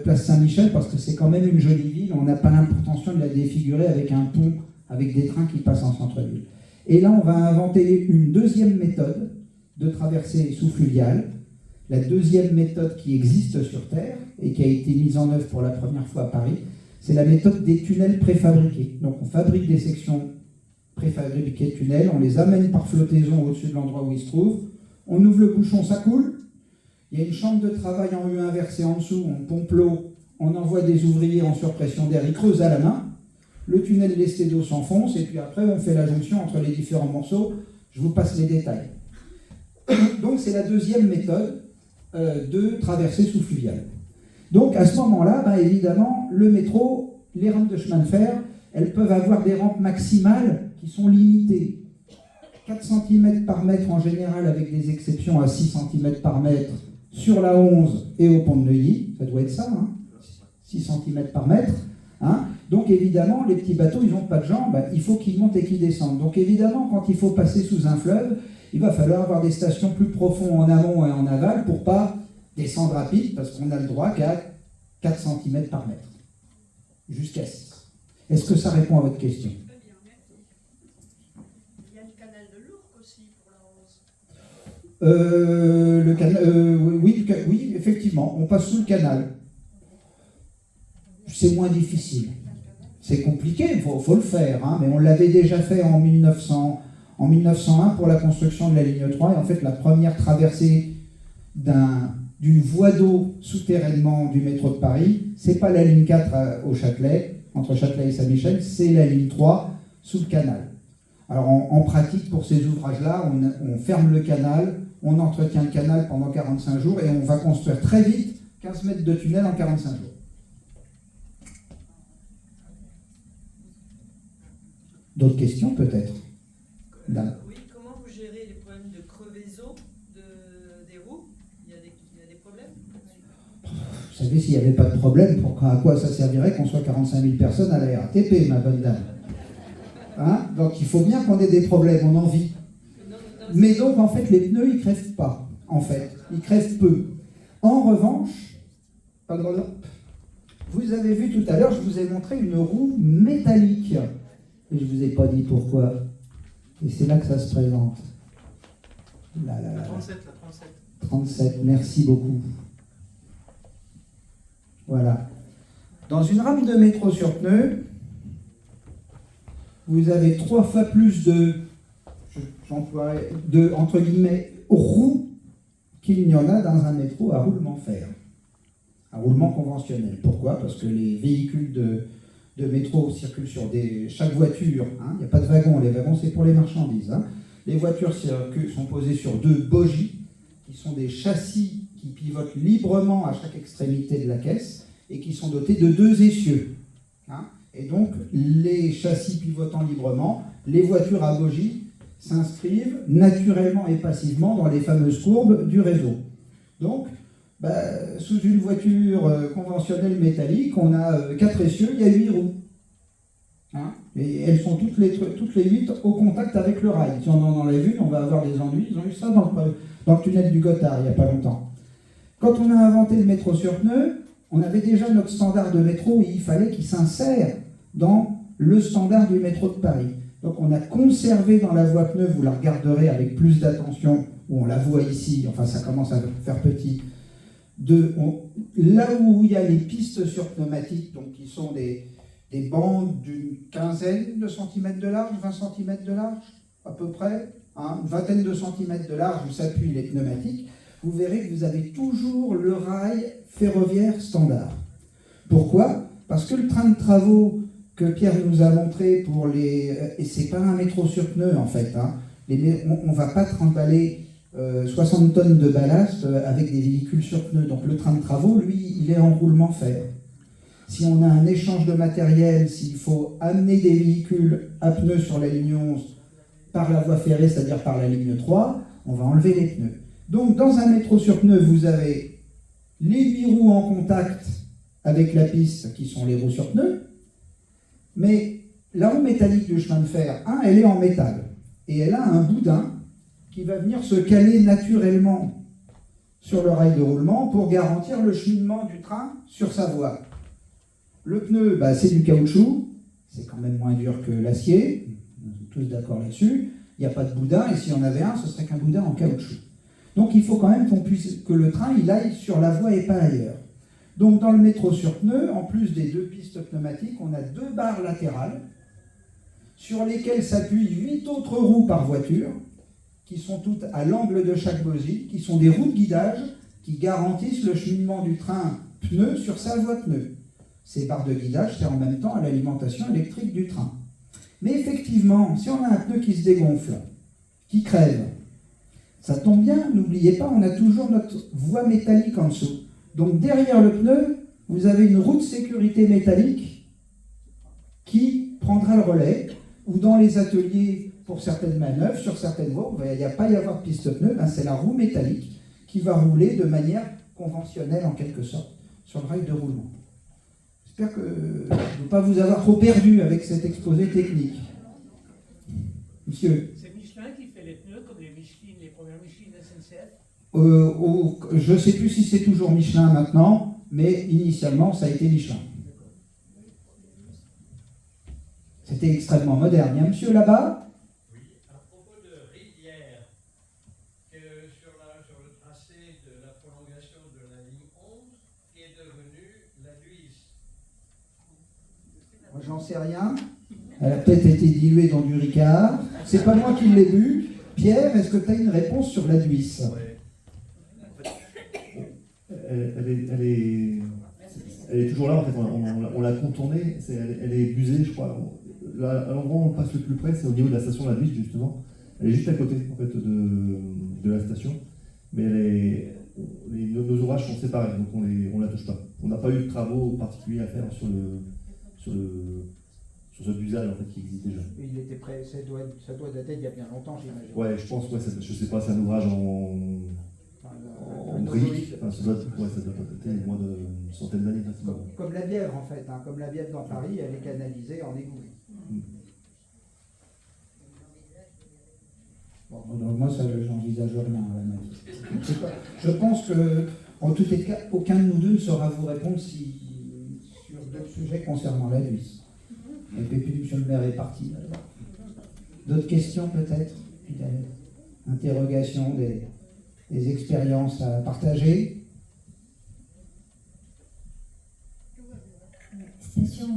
place Saint-Michel, parce que c'est quand même une jolie ville, on n'a pas l'intention de la défigurer avec un pont, avec des trains qui passent en centre-ville. Et là, on va inventer une deuxième méthode de traversée sous-fluviale, la deuxième méthode qui existe sur Terre, et qui a été mise en œuvre pour la première fois à Paris, c'est la méthode des tunnels préfabriqués. Donc on fabrique des sections préfabriquées de tunnels, on les amène par flottaison au-dessus de l'endroit où ils se trouvent, on ouvre le bouchon, ça coule. Il y a une chambre de travail en U inversée en dessous, on pompe l'eau, on envoie des ouvriers en surpression d'air, ils creusent à la main, le tunnel lesté d'eau s'enfonce, et puis après on fait la jonction entre les différents morceaux, je vous passe les détails. Donc c'est la deuxième méthode de traversée sous-fluviale. Donc à ce moment-là, évidemment, le métro, les rampes de chemin de fer, elles peuvent avoir des rampes maximales qui sont limitées. 4 cm par mètre en général, avec des exceptions à 6 cm par mètre sur la 11 et au pont de Neuilly, ça doit être ça, hein, 6 cm par mètre. Hein. Donc évidemment, les petits bateaux, ils n'ont pas de jambes, il faut qu'ils montent et qu'ils descendent. Donc évidemment, quand il faut passer sous un fleuve, il va falloir avoir des stations plus profondes en amont et en aval pour ne pas descendre rapide, parce qu'on a le droit qu'à 4 cm par mètre, jusqu'à 6. Est-ce que ça répond à votre question? Très bien, merci. Il y a le canal de l'Ourcq aussi pour la 11. Oui, effectivement, on passe sous le canal. C'est moins difficile. C'est compliqué, il faut le faire, hein, mais on l'avait déjà fait en 1901 pour la construction de la ligne 3, et en fait la première traversée d'une voie d'eau souterrainement du métro de Paris, c'est pas la ligne 4 au Châtelet, entre Châtelet et Saint-Michel, c'est la ligne 3 sous le canal. Alors en pratique, pour ces ouvrages-là, on ferme le canal, on entretient le canal pendant 45 jours et on va construire très vite 15 mètres de tunnel en 45 jours. D'autres questions peut-être? Oui, comment vous gérez les problèmes de crevaison des roues? Il y a des problèmes? Vous savez, s'il n'y avait pas de problème, à quoi ça servirait qu'on soit 45 000 personnes à la RATP, ma bonne dame? Hein? Donc il faut bien qu'on ait des problèmes, on en vit. Mais donc en fait, les pneus, ils ne crèvent pas, en fait. Ils crèvent peu. En revanche, vous avez vu tout à l'heure, je vous ai montré une roue métallique. Et je ne vous ai pas dit pourquoi. Et c'est là que ça se présente. La 37, la 37. 37, merci beaucoup. Voilà. Dans une rame de métro sur pneu, vous avez 3 fois plus entre guillemets, roues qu'il n'y en a dans un métro à roulement fer. À roulement conventionnel. Pourquoi? Parce que les véhicules de métro circulent sur chaque voiture, hein, il n'y a pas de wagon, les wagons c'est pour les marchandises. Hein. Les voitures sont posées sur 2 bogies, qui sont des châssis qui pivotent librement à chaque extrémité de la caisse, et qui sont dotés de 2 essieux. Hein. Et donc, les châssis pivotant librement, les voitures à bogie s'inscrivent naturellement et passivement dans les fameuses courbes du réseau. Donc, sous une voiture conventionnelle métallique, on a 4 essieux, il y a 8 roues. Hein, et elles sont toutes les 8 au contact avec le rail. Si on en enlève une, on va avoir des ennuis. Ils ont eu ça dans le tunnel du Gothard il n'y a pas longtemps. Quand on a inventé le métro sur pneus, on avait déjà notre standard de métro et il fallait qu'il s'insère dans le standard du métro de Paris. Donc on a conservé dans la voie pneu, vous la regarderez avec plus d'attention, où on la voit ici, enfin ça commence à faire petit, là où il y a les pistes sur pneumatiques, donc qui sont des bandes d'une quinzaine de centimètres de large, 20 centimètres de large, à peu près, hein, une vingtaine de centimètres de large où s'appuient les pneumatiques, vous verrez que vous avez toujours le rail ferroviaire standard. Pourquoi? Parce que le train de travaux que Pierre nous a montré pour les... Et c'est pas un métro sur pneus en fait, hein, on ne va pas trimballer 60 tonnes de ballast avec des véhicules sur pneus. Donc le train de travaux, lui, il est en roulement fer. Si on a un échange de matériel, s'il faut amener des véhicules à pneus sur la ligne 11 par la voie ferrée, c'est-à-dire par la ligne 3, on va enlever les pneus. Donc dans un métro sur pneus, vous avez les 8 roues en contact avec la piste, qui sont les roues sur pneus, mais la roue métallique du chemin de fer, elle est en métal, et elle a un boudin qui va venir se caler naturellement sur le rail de roulement pour garantir le cheminement du train sur sa voie. Le pneu, c'est du caoutchouc, c'est quand même moins dur que l'acier, nous sommes tous d'accord là-dessus, il n'y a pas de boudin, et s'il y en avait un, ce serait qu'un boudin en caoutchouc. Donc il faut quand même que le train il aille sur la voie et pas ailleurs. Donc dans le métro sur pneus, en plus des 2 pistes pneumatiques, on a 2 barres latérales sur lesquelles s'appuient 8 autres roues par voiture, qui sont toutes à l'angle de chaque bogie, qui sont des roues de guidage qui garantissent le cheminement du train pneu sur sa voie pneu. Ces barres de guidage servent en même temps à l'alimentation électrique du train. Mais effectivement, si on a un pneu qui se dégonfle, qui crève, ça tombe bien, n'oubliez pas, on a toujours notre voie métallique en dessous. Donc derrière le pneu, vous avez une roue de sécurité métallique qui prendra le relais, ou dans les ateliers pour certaines manœuvres, sur certaines voies, il n'y a pas y avoir de piste pneu, c'est la roue métallique qui va rouler de manière conventionnelle en quelque sorte sur le rail de roulement. J'espère que je ne vais pas vous avoir trop perdu avec cet exposé technique. Monsieur. C'est Michelin qui fait les pneus comme les premières Michelin SNCF? Je ne sais plus si c'est toujours Michelin maintenant, mais initialement ça a été Michelin. C'était extrêmement moderne. Il y a un monsieur là-bas? Oui, à propos de Rivière, que sur le tracé de la prolongation de la ligne 11 est devenue la Duisse. Moi j'en sais rien. Elle a peut-être été diluée dans du Ricard. C'est pas moi qui l'ai bu. Pierre, est-ce que tu as une réponse sur la Duisse? Elle est toujours là, en fait, on l'a contournée, elle est busée, je crois. Là, à l'endroit où on passe le plus près, c'est au niveau de la station La Duisse, justement. Elle est juste à côté, en fait, de la station. Mais nos ouvrages sont séparés, donc on ne la touche pas. On n'a pas eu de travaux particuliers à faire sur ce busage, en fait, qui existe déjà. Il était prêt, ça doit dater d'il y a bien longtemps, j'imagine. Ouais, je pense, je sais pas, c'est un ouvrage en briques, enfin, ça doit dater moins d'une centaine d'années. Comme la Bièvre, en fait, comme la Bièvre dans Paris, elle est canalisée en égout. Bon, donc moi, ça, j'envisage rien à la magie. Je pense que, en tout cas, aucun de nous deux ne saura vous répondre sur d'autres sujets concernant la Duisse. Et puis, monsieur le maire est parti. D'autres questions, peut-être? Interrogations, des expériences à partager? Station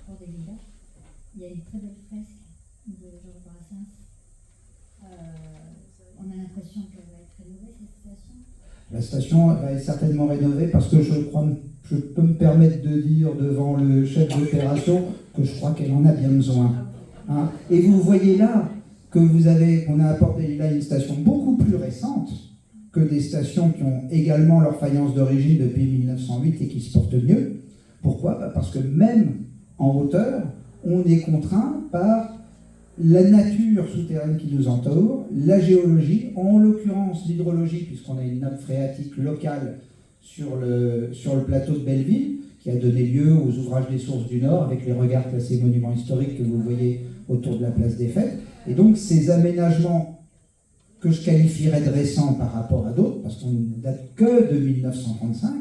Port des Lilas, il y a une très belle fresque de Georges Brassens. On a l'impression qu'elle va être rénovée, cette station. La station va être certainement rénovée parce que je peux me permettre de dire devant le chef d'opération que je crois qu'elle en a bien besoin. Hein. Et vous voyez là qu'on a apporté là une station beaucoup plus récente que des stations qui ont également leur faïence d'origine depuis 1908 et qui se portent mieux. Pourquoi? Parce que même en hauteur, on est contraint par la nature souterraine qui nous entoure, la géologie, en l'occurrence l'hydrologie, puisqu'on a une nappe phréatique locale sur le plateau de Belleville, qui a donné lieu aux ouvrages des sources du Nord, avec les regards classés monuments historiques que vous voyez autour de la place des Fêtes. Et donc ces aménagements que je qualifierais de récents par rapport à d'autres, parce qu'on ne date que de 1935,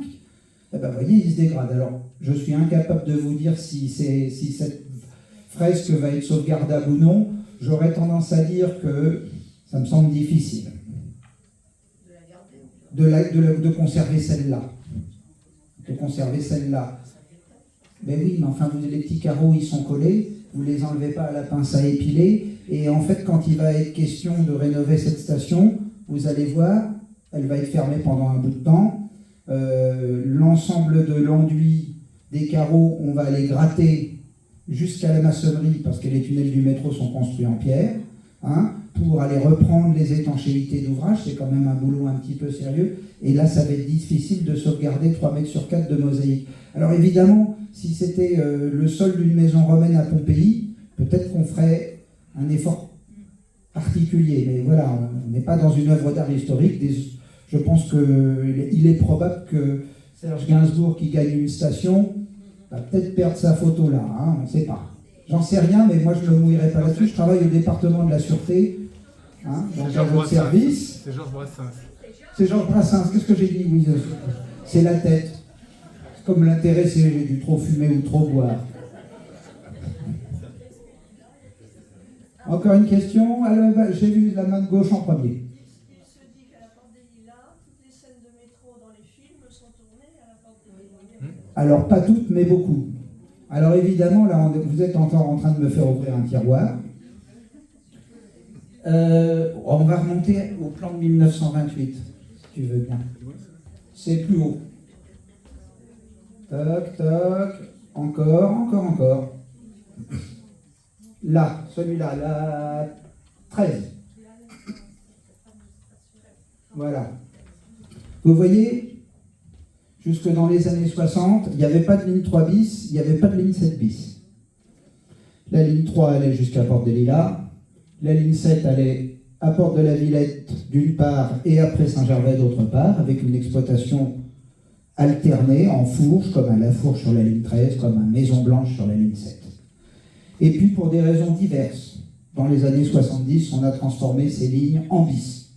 eh ben, vous voyez, ils se dégradent. Alors, je suis incapable de vous dire si cette fresque va être sauvegardable ou non. J'aurais tendance à dire que ça me semble difficile de conserver celle-là. Mais oui, mais enfin, les petits carreaux, ils sont collés, vous ne les enlevez pas à la pince à épiler, et en fait, quand il va être question de rénover cette station, vous allez voir, elle va être fermée pendant un bout de temps. L'ensemble de l'enduit des carreaux, on va aller gratter jusqu'à la maçonnerie, parce que les tunnels du métro sont construits en pierre, hein, pour aller reprendre les étanchéités d'ouvrage. C'est quand même un boulot un petit peu sérieux, et là ça va être difficile de sauvegarder 3 mètres sur 4 de mosaïque. Alors évidemment, si c'était le sol d'une maison romaine à Pompéi, peut-être qu'on ferait un effort particulier, mais voilà, on n'est pas dans une œuvre d'art historique. Je pense qu'il est probable que Serge Gainsbourg, qui gagne une station, va peut-être perdre sa photo là, hein, on ne sait pas. J'en sais rien, mais moi je ne me mouillerai pas là-dessus. Je travaille au département de la Sûreté, hein, dans votre service. C'est Georges Brassens. C'est Georges Brassens, qu'est-ce que j'ai dit? Oui, c'est la tête. Comme l'intérêt, c'est j'ai dû trop fumer ou trop boire. Encore une question? Alors, j'ai vu la main de gauche en premier. Alors, pas toutes, mais beaucoup. Alors, évidemment, là, vous êtes encore en train de me faire ouvrir un tiroir. On va remonter au plan de 1928, si tu veux bien. C'est plus haut. Toc, toc. Encore. Là, celui-là, la 13. Voilà. Vous voyez, jusque dans les années 60, il n'y avait pas de ligne 3 bis, il n'y avait pas de ligne 7 bis. La ligne 3 allait jusqu'à Porte des Lilas, la ligne 7 allait à Porte de la Villette d'une part et après Saint-Gervais d'autre part, avec une exploitation alternée en fourche, comme à La Fourche sur la ligne 13, comme à Maison Blanche sur la ligne 7. Et puis pour des raisons diverses, dans les années 70, on a transformé ces lignes en bis.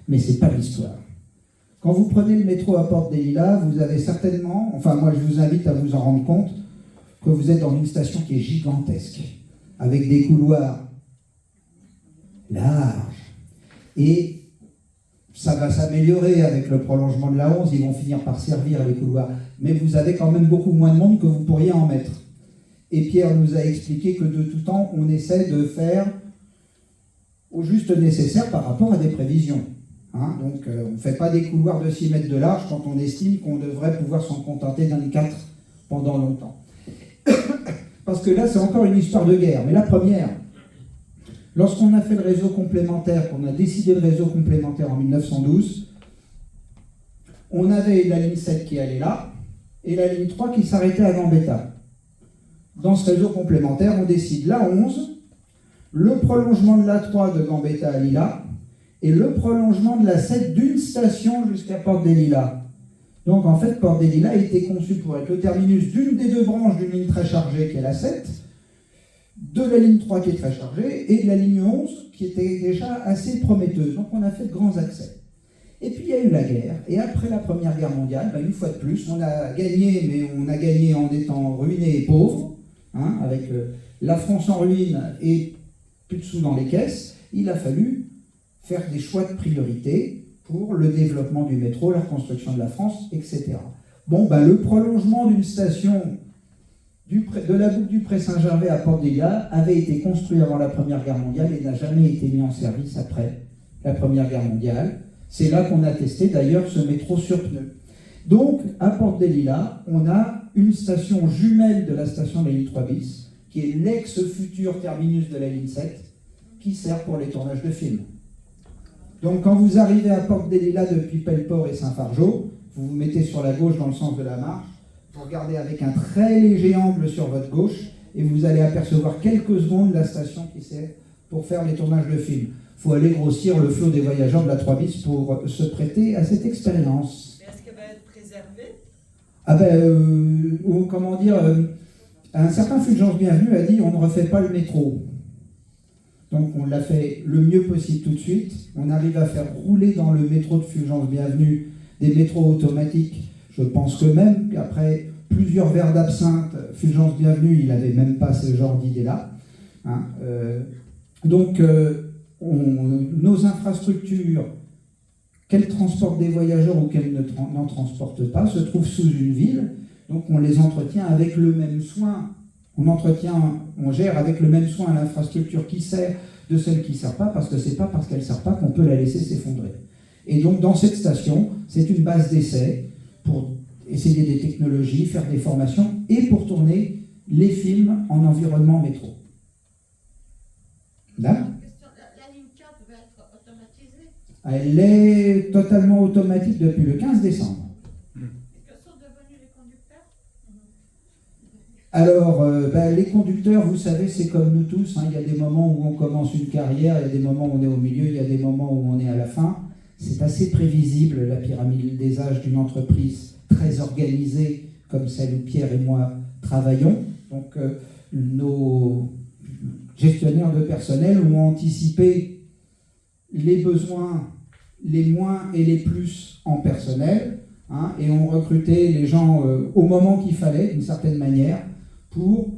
Mais ce n'est pas l'histoire. Quand vous prenez le métro à Porte des Lilas, vous avez certainement, enfin moi je vous invite à vous en rendre compte, que vous êtes dans une station qui est gigantesque, avec des couloirs larges. Et ça va s'améliorer avec le prolongement de la 11, ils vont finir par servir les couloirs. Mais vous avez quand même beaucoup moins de monde que vous pourriez en mettre. Et Pierre nous a expliqué que de tout temps, on essaie de faire au juste nécessaire par rapport à des prévisions. Hein, donc on ne fait pas des couloirs de 6 mètres de large quand on estime qu'on devrait pouvoir s'en contenter d'un 4 pendant longtemps. Parce que là, c'est encore une histoire de guerre. Mais la première, lorsqu'on a fait le réseau complémentaire, qu'on a décidé le réseau complémentaire en 1912, on avait la ligne 7 qui allait là, et la ligne 3 qui s'arrêtait à Gambetta. Dans ce réseau complémentaire, on décide la 11, le prolongement de la 3 de Gambetta à Lila, et le prolongement de la 7 d'une station jusqu'à Porte des Lilas. Donc en fait, Porte des Lilas a été conçu pour être le terminus d'une des deux branches d'une ligne très chargée qui est la 7, de la ligne 3 qui est très chargée, et de la ligne 11 qui était déjà assez prometteuse. Donc on a fait de grands accès. Et puis il y a eu la guerre, et après la Première Guerre mondiale, une fois de plus, on a gagné, mais on a gagné en étant ruinés et pauvres, hein, avec la France en ruine et plus de sous dans les caisses. Il a fallu faire des choix de priorité pour le développement du métro, la reconstruction de la France, etc. Bon, le prolongement d'une station de la boucle du Pré-Saint-Gervais à Porte des Lilas avait été construit avant la Première Guerre mondiale et n'a jamais été mis en service après la Première Guerre mondiale. C'est là qu'on a testé d'ailleurs ce métro sur pneus. Donc, à Porte des Lilas, on a une station jumelle de la station de la ligne 3 bis, qui est l'ex-futur terminus de la ligne 7, qui sert pour les tournages de films. Donc, quand vous arrivez à Porte des Lilas depuis Pelleport et Saint-Fargeau, vous vous mettez sur la gauche dans le sens de la marche, Vous regardez avec un très léger angle sur votre gauche et vous allez apercevoir quelques secondes la station qui sert pour faire les tournages de films. Il faut aller grossir le flot des voyageurs de la 3 bis pour se prêter à cette expérience. Mais est-ce qu'elle va être préservée? Ah ben, ou comment dire, un certain Fulgence Bienvenue a dit on ne refait pas le métro. Donc on l'a fait le mieux possible tout de suite. On arrive à faire rouler dans le métro de Fulgence Bienvenue des métros automatiques. Je pense que même qu'après plusieurs verres d'absinthe, Fulgence Bienvenue, il n'avait même pas ce genre d'idée-là. Hein, donc nos infrastructures, qu'elles transportent des voyageurs ou qu'elles n'en transportent pas, se trouvent sous une ville. Donc on les entretient avec le même soin. On gère avec le même soin l'infrastructure qui sert de celle qui ne sert pas, parce que ce n'est pas parce qu'elle ne sert pas qu'on peut la laisser s'effondrer. Et donc dans cette station, c'est une base d'essai pour essayer des technologies, faire des formations et pour tourner les films en environnement métro. Là, La ligne 4 va être automatisée. elle est totalement automatique depuis le 15 décembre. Que sont devenus les conducteurs? Alors, les conducteurs, vous savez, c'est comme nous tous. Hein, il y a des moments où on commence une carrière, il y a des moments où on est au milieu, il y a des moments où on est à la fin. C'est assez prévisible, la pyramide des âges d'une entreprise très organisée comme celle où Pierre et moi travaillons. Donc, nos gestionnaires de personnel ont anticipé les besoins, les moins et les plus en personnel, hein, et ont recruté les gens au moment qu'il fallait, d'une certaine manière, pour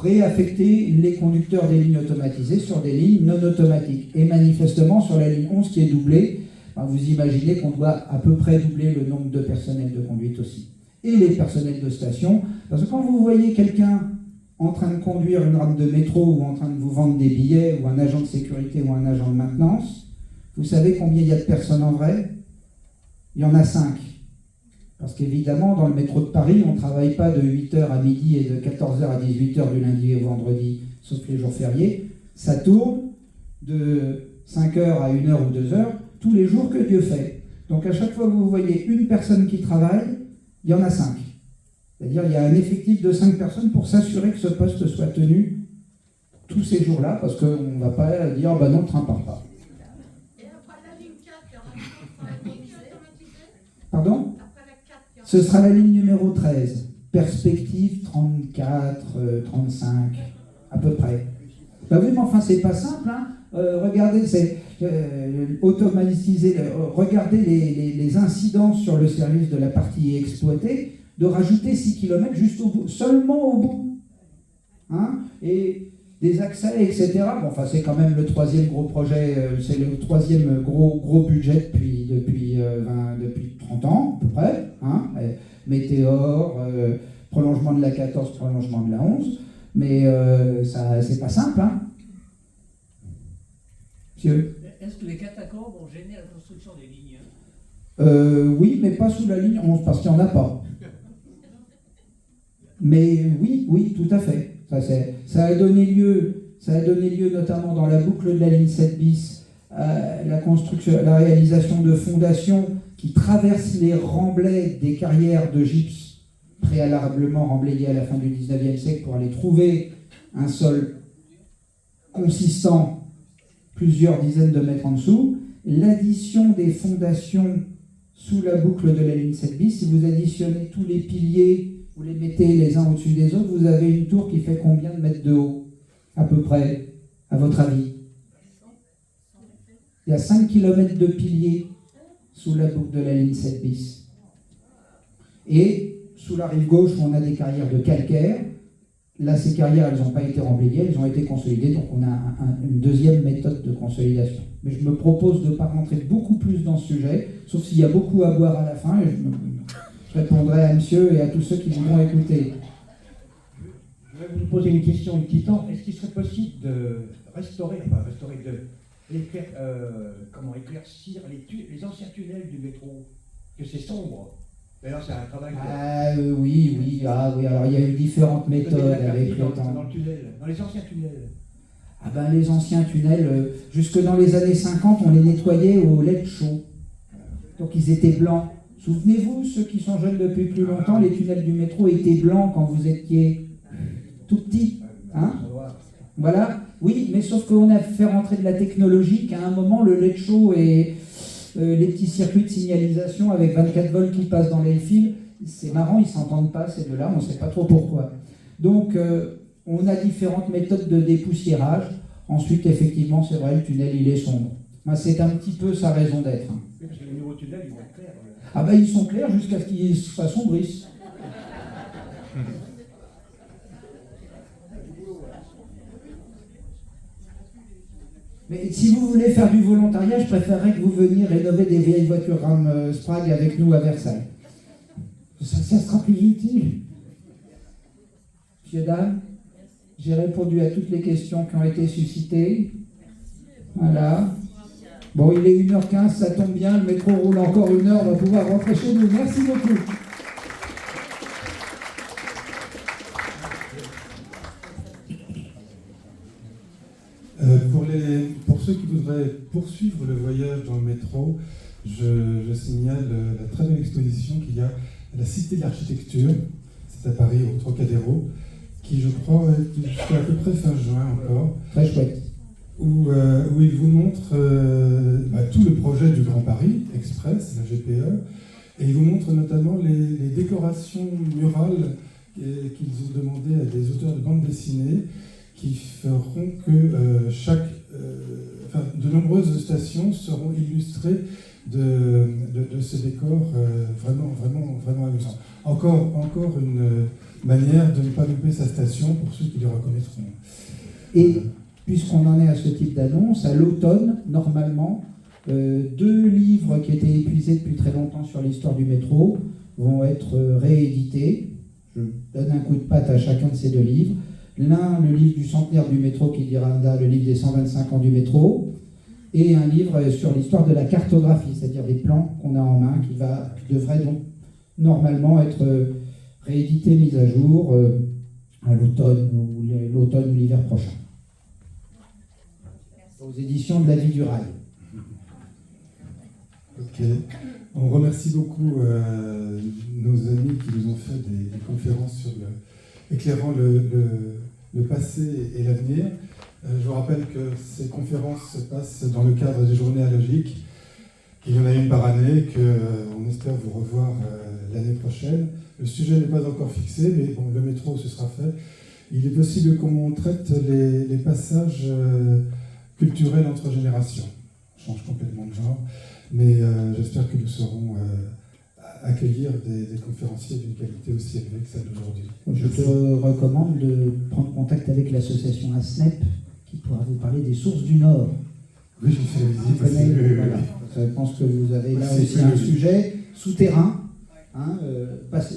réaffecter les conducteurs des lignes automatisées sur des lignes non automatiques. Et manifestement, sur la ligne 11 qui est doublée, vous imaginez qu'on doit à peu près doubler le nombre de personnels de conduite aussi. Et les personnels de station, parce que quand vous voyez quelqu'un en train de conduire une rame de métro ou en train de vous vendre des billets, ou un agent de sécurité ou un agent de maintenance, vous savez combien il y a de personnes en vrai? Il y en a 5. Parce qu'évidemment, dans le métro de Paris, on ne travaille pas de 8h à midi et de 14h à 18h du lundi au vendredi, sauf les jours fériés. Ça tourne de 5h à 1h ou 2h, tous les jours que Dieu fait. Donc à chaque fois que vous voyez une personne qui travaille, il y en a 5. C'est-à-dire qu'il y a un effectif de 5 personnes pour s'assurer que ce poste soit tenu tous ces jours-là, parce qu'on ne va pas dire « non, le train ne part pas ». Et après la ligne 4, il y aura une ligne automatisée? Pardon? Après la 4, il y aura... Ce sera la ligne numéro 13, perspective 34, 35, à peu près. Oui, mais enfin, c'est pas simple, hein. Regardez, c'est automatiser, regardez les incidences sur le service de la partie exploitée, de rajouter 6 km juste au bout, seulement au bout. Hein, et des accès, etc. Bon, enfin, c'est quand même le 3e gros projet, c'est le 3e gros budget depuis 30 ans, à peu près. Hein, Météor, prolongement de la 14, prolongement de la 11. Mais ça, c'est pas simple, hein. Monsieur ? Est-ce que les catacombes ont gêné la construction des lignes? Oui, mais pas sous la ligne 11, parce qu'il n'y en a pas. Mais oui, tout à fait. Ça a donné lieu notamment dans la boucle de la ligne 7 bis, à la réalisation de fondations qui traversent les remblais des carrières de gypse préalablement remblayées à la fin du 19e siècle pour aller trouver un sol consistant plusieurs dizaines de mètres en dessous. L'addition des fondations sous la boucle de la ligne 7 bis, si vous additionnez tous les piliers, vous les mettez les uns au-dessus des autres, vous avez une tour qui fait combien de mètres de haut, à peu près, à votre avis? Il y a 5 km de piliers sous la boucle de la ligne 7 bis. Et sous la rive gauche, on a des carrières de calcaire. Là, ces carrières, elles n'ont pas été remblayées, elles ont été consolidées, donc on a une deuxième méthode de consolidation. Mais je me propose de ne pas rentrer beaucoup plus dans ce sujet, sauf s'il y a beaucoup à boire à la fin, et je répondrai à monsieur et à tous ceux qui voudront écouter. Je vais vous poser une question de titan. Est-ce qu'il serait possible de éclaircir les anciens tunnels du métro? Que c'est sombre. Mais là, c'est un travail de... Oui. Alors, il y a eu différentes méthodes avec le temps. Dans les anciens tunnels. Ah ben, les anciens tunnels, jusque dans les années 50, on les nettoyait au lait chaud. Donc, ils étaient blancs. Souvenez-vous, ceux qui sont jeunes depuis plus longtemps, les tunnels du métro étaient blancs quand vous étiez tout petit. Hein? Voilà. Oui, mais sauf qu'on a fait rentrer de la technologie qu'à un moment, le LED show et les petits circuits de signalisation avec 24 volts qui passent dans les fils, c'est marrant, ils ne s'entendent pas, ces deux-là, on ne sait pas trop pourquoi. Donc, on a différentes méthodes de dépoussiérage. Ensuite, effectivement, c'est vrai, le tunnel, il est sombre. Ben, c'est un petit peu sa raison d'être. Oui, parce que les nouveaux tunnels, ils vont être clairs. Ah ben, ils sont clairs jusqu'à ce qu'ils s'assombrissent. Mais si vous voulez faire du volontariat, je préférerais que vous veniez rénover des vieilles voitures Ram Sprague avec nous à Versailles. Ça sera plus utile. Messieurs, dames, j'ai répondu à toutes les questions qui ont été suscitées. Voilà. Bon, il est 1h15, ça tombe bien, le métro roule encore 1 heure, on va pouvoir rentrer chez nous. Merci beaucoup. Pour ceux qui voudraient poursuivre le voyage dans le métro, je signale la très belle exposition qu'il y a à la Cité de l'Architecture, c'est à Paris, au Trocadéro, qui je crois est jusqu'à peu près fin juin encore. Très chouette. Où il vous montre tout le projet du Grand Paris Express, la GPE, et il vous montre notamment les décorations murales qu'ils ont demandé à des auteurs de bande dessinée qui feront que de nombreuses stations seront illustrées de ce décor vraiment amusant. Encore une manière de ne pas louper sa station pour ceux qui les reconnaîtront. Et puisqu'on en est à ce type d'annonce, à l'automne, normalement, 2 livres qui étaient épuisés depuis très longtemps sur l'histoire du métro vont être réédités. Je donne un coup de patte à chacun de ces 2 livres. L'un, le livre du centenaire du métro, qui dira le livre des 125 ans du métro, et un livre sur l'histoire de la cartographie, c'est-à-dire des plans qu'on a en main, qui devrait donc normalement être réédité, mis à jour à l'automne ou l'hiver prochain. Aux éditions de La Vie du Rail. Ok. On remercie beaucoup nos amis qui nous ont fait des conférences sur éclairant le passé et l'avenir. Je vous rappelle que ces conférences se passent dans le cadre des journées analogiques, qu'il y en a une par année, qu'on espère vous revoir l'année prochaine. Le sujet n'est pas encore fixé, mais bon, le métro, ce sera fait. Il est possible qu'on traite les passages culturels entre générations. On change complètement de genre, mais j'espère que nous saurons accueillir des conférenciers d'une qualité aussi élevée que celle d'aujourd'hui. Je te recommande de prendre contact avec l'association ASNEP, qui pourra vous parler des sources du Nord. Oui, je me fais la visite. Voilà. Je pense que vous avez là aussi un sujet souterrain,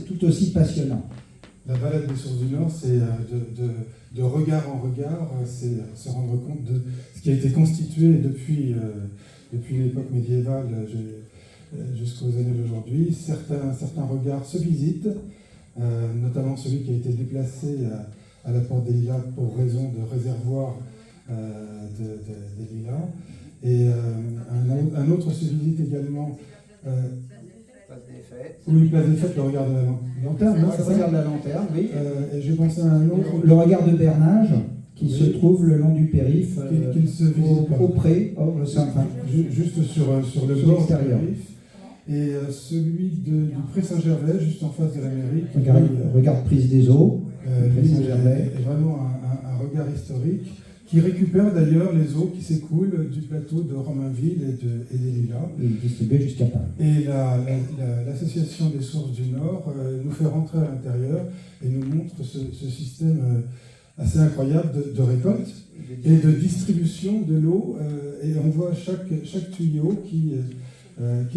tout aussi passionnant. La balade des sources du Nord, c'est de regard en regard, c'est se rendre compte de ce qui a été constitué depuis l'époque médiévale jusqu'aux années d'aujourd'hui. Certains regards se visitent, notamment celui qui a été déplacé à la Porte des Lilas pour raison de réservoir des Lilas. Et un autre se visite également. Place des Fêtes. Oui, Place des Fêtes, le regard de la lanterne. Le regard de la lanterne, oui. Et j'ai pensé à un autre. Le regard de Bernage, qui se trouve le long du périph', qui ne se visite pas. au pré, juste sur le bord du périph'. Et celui du Pré Saint-Gervais, juste en face de la mairie. Regard de prise des eaux. Est vraiment un regard historique qui récupère d'ailleurs les eaux qui s'écoulent du plateau de Romainville et des Lilas. Et distribué jusqu'à Paris. Et l'association des sources du Nord nous fait rentrer à l'intérieur et nous montre ce système assez incroyable de récolte et de distribution de l'eau. Et on voit chaque tuyau qui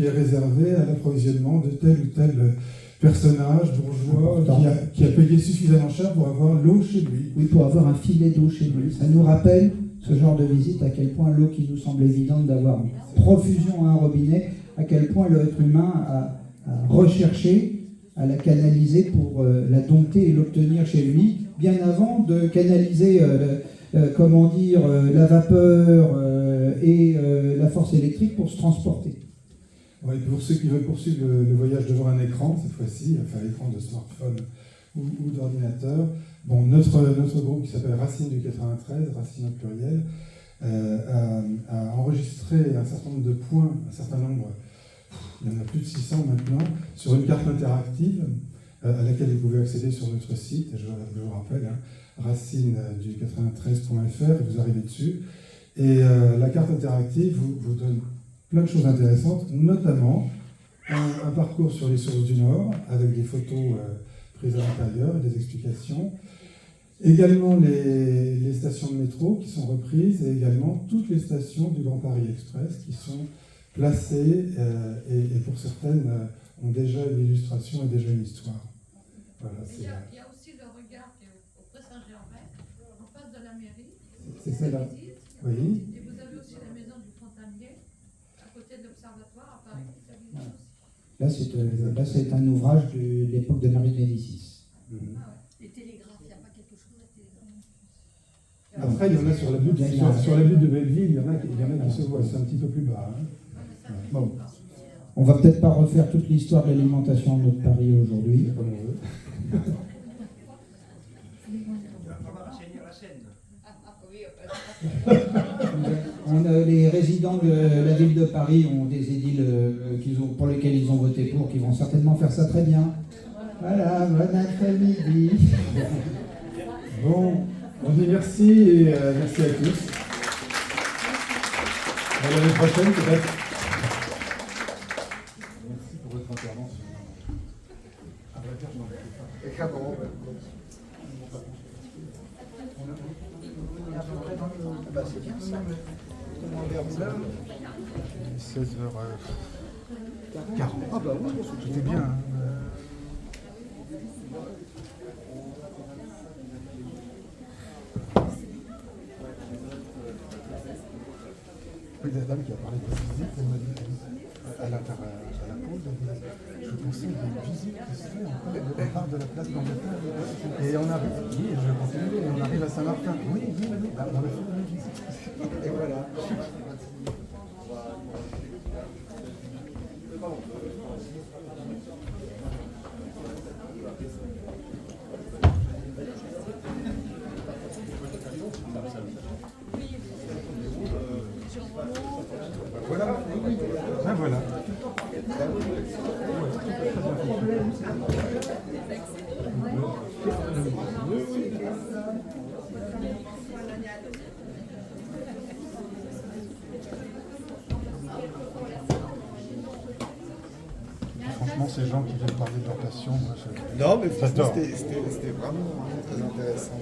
est réservé à l'approvisionnement de tel ou tel personnage bourgeois qui a payé suffisamment cher pour avoir l'eau chez lui. Oui, pour avoir un filet d'eau chez lui. Ça nous rappelle, ce genre de visite, à quel point l'eau qui nous semble évidente d'avoir profusion à un robinet, à quel point l'être humain a recherché à la canaliser pour la dompter et l'obtenir chez lui, bien avant de canaliser la vapeur et la force électrique pour se transporter. Ouais, pour ceux qui veulent poursuivre le voyage devant un écran, cette fois-ci, enfin écran de smartphone ou d'ordinateur, bon, notre groupe qui s'appelle Racine du 93, Racine au pluriel, a enregistré un certain nombre de points, il y en a plus de 600 maintenant, sur une carte interactive à laquelle vous pouvez accéder sur notre site, je vous rappelle, racinedu93.fr, vous arrivez dessus. Et la carte interactive vous donne plein de choses intéressantes, notamment un parcours sur les sources du Nord, avec des photos prises à l'intérieur et des explications. Également les stations de métro qui sont reprises, et également toutes les stations du Grand Paris Express qui sont placées et pour certaines ont déjà une illustration et déjà une histoire. Voilà, il y a aussi le regard qui est au Pré Saint-Germain, en face de la mairie. C'est celle-là. Oui. Et vous avez aussi la maison du Frontalier, à côté de l'Observatoire, à Paris. Là, c'est un ouvrage de l'époque de Marie de Médicis. Les télégraphes, il n'y a pas quelque chose à télégraphe. Après, il y en a sur la butte de Belleville, il y en a qui se voient, c'est un petit peu plus bas. Hein. Bon. On va peut-être pas refaire toute l'histoire de l'alimentation de notre Paris aujourd'hui. On va assainir la Seine. Les résidents de la ville de Paris ont des édiles pour lesquels ils ont voté pour, qui vont certainement faire ça très bien. Voilà, bon après-midi. Bon, on dit merci et merci à tous. À l'année prochaine peut-être. Merci pour votre intervention. C'est bien ça. 16h40. Ah bah oui, tout est bien. Hein. Oui, la dame qui a parlé de visite, elle m'a dit à la pause, je vous conseille des visites qui se fait encore au départ de la place d'Angleterre. Et on arrive, oui, je continue, et on arrive à Saint-Martin. Oui, on a fait une visite. Et voilà. Voilà. Ben voilà. Franchement, ces gens qui viennent parler de leur passion, moi, non, mais franchement, c'était vraiment très intéressant.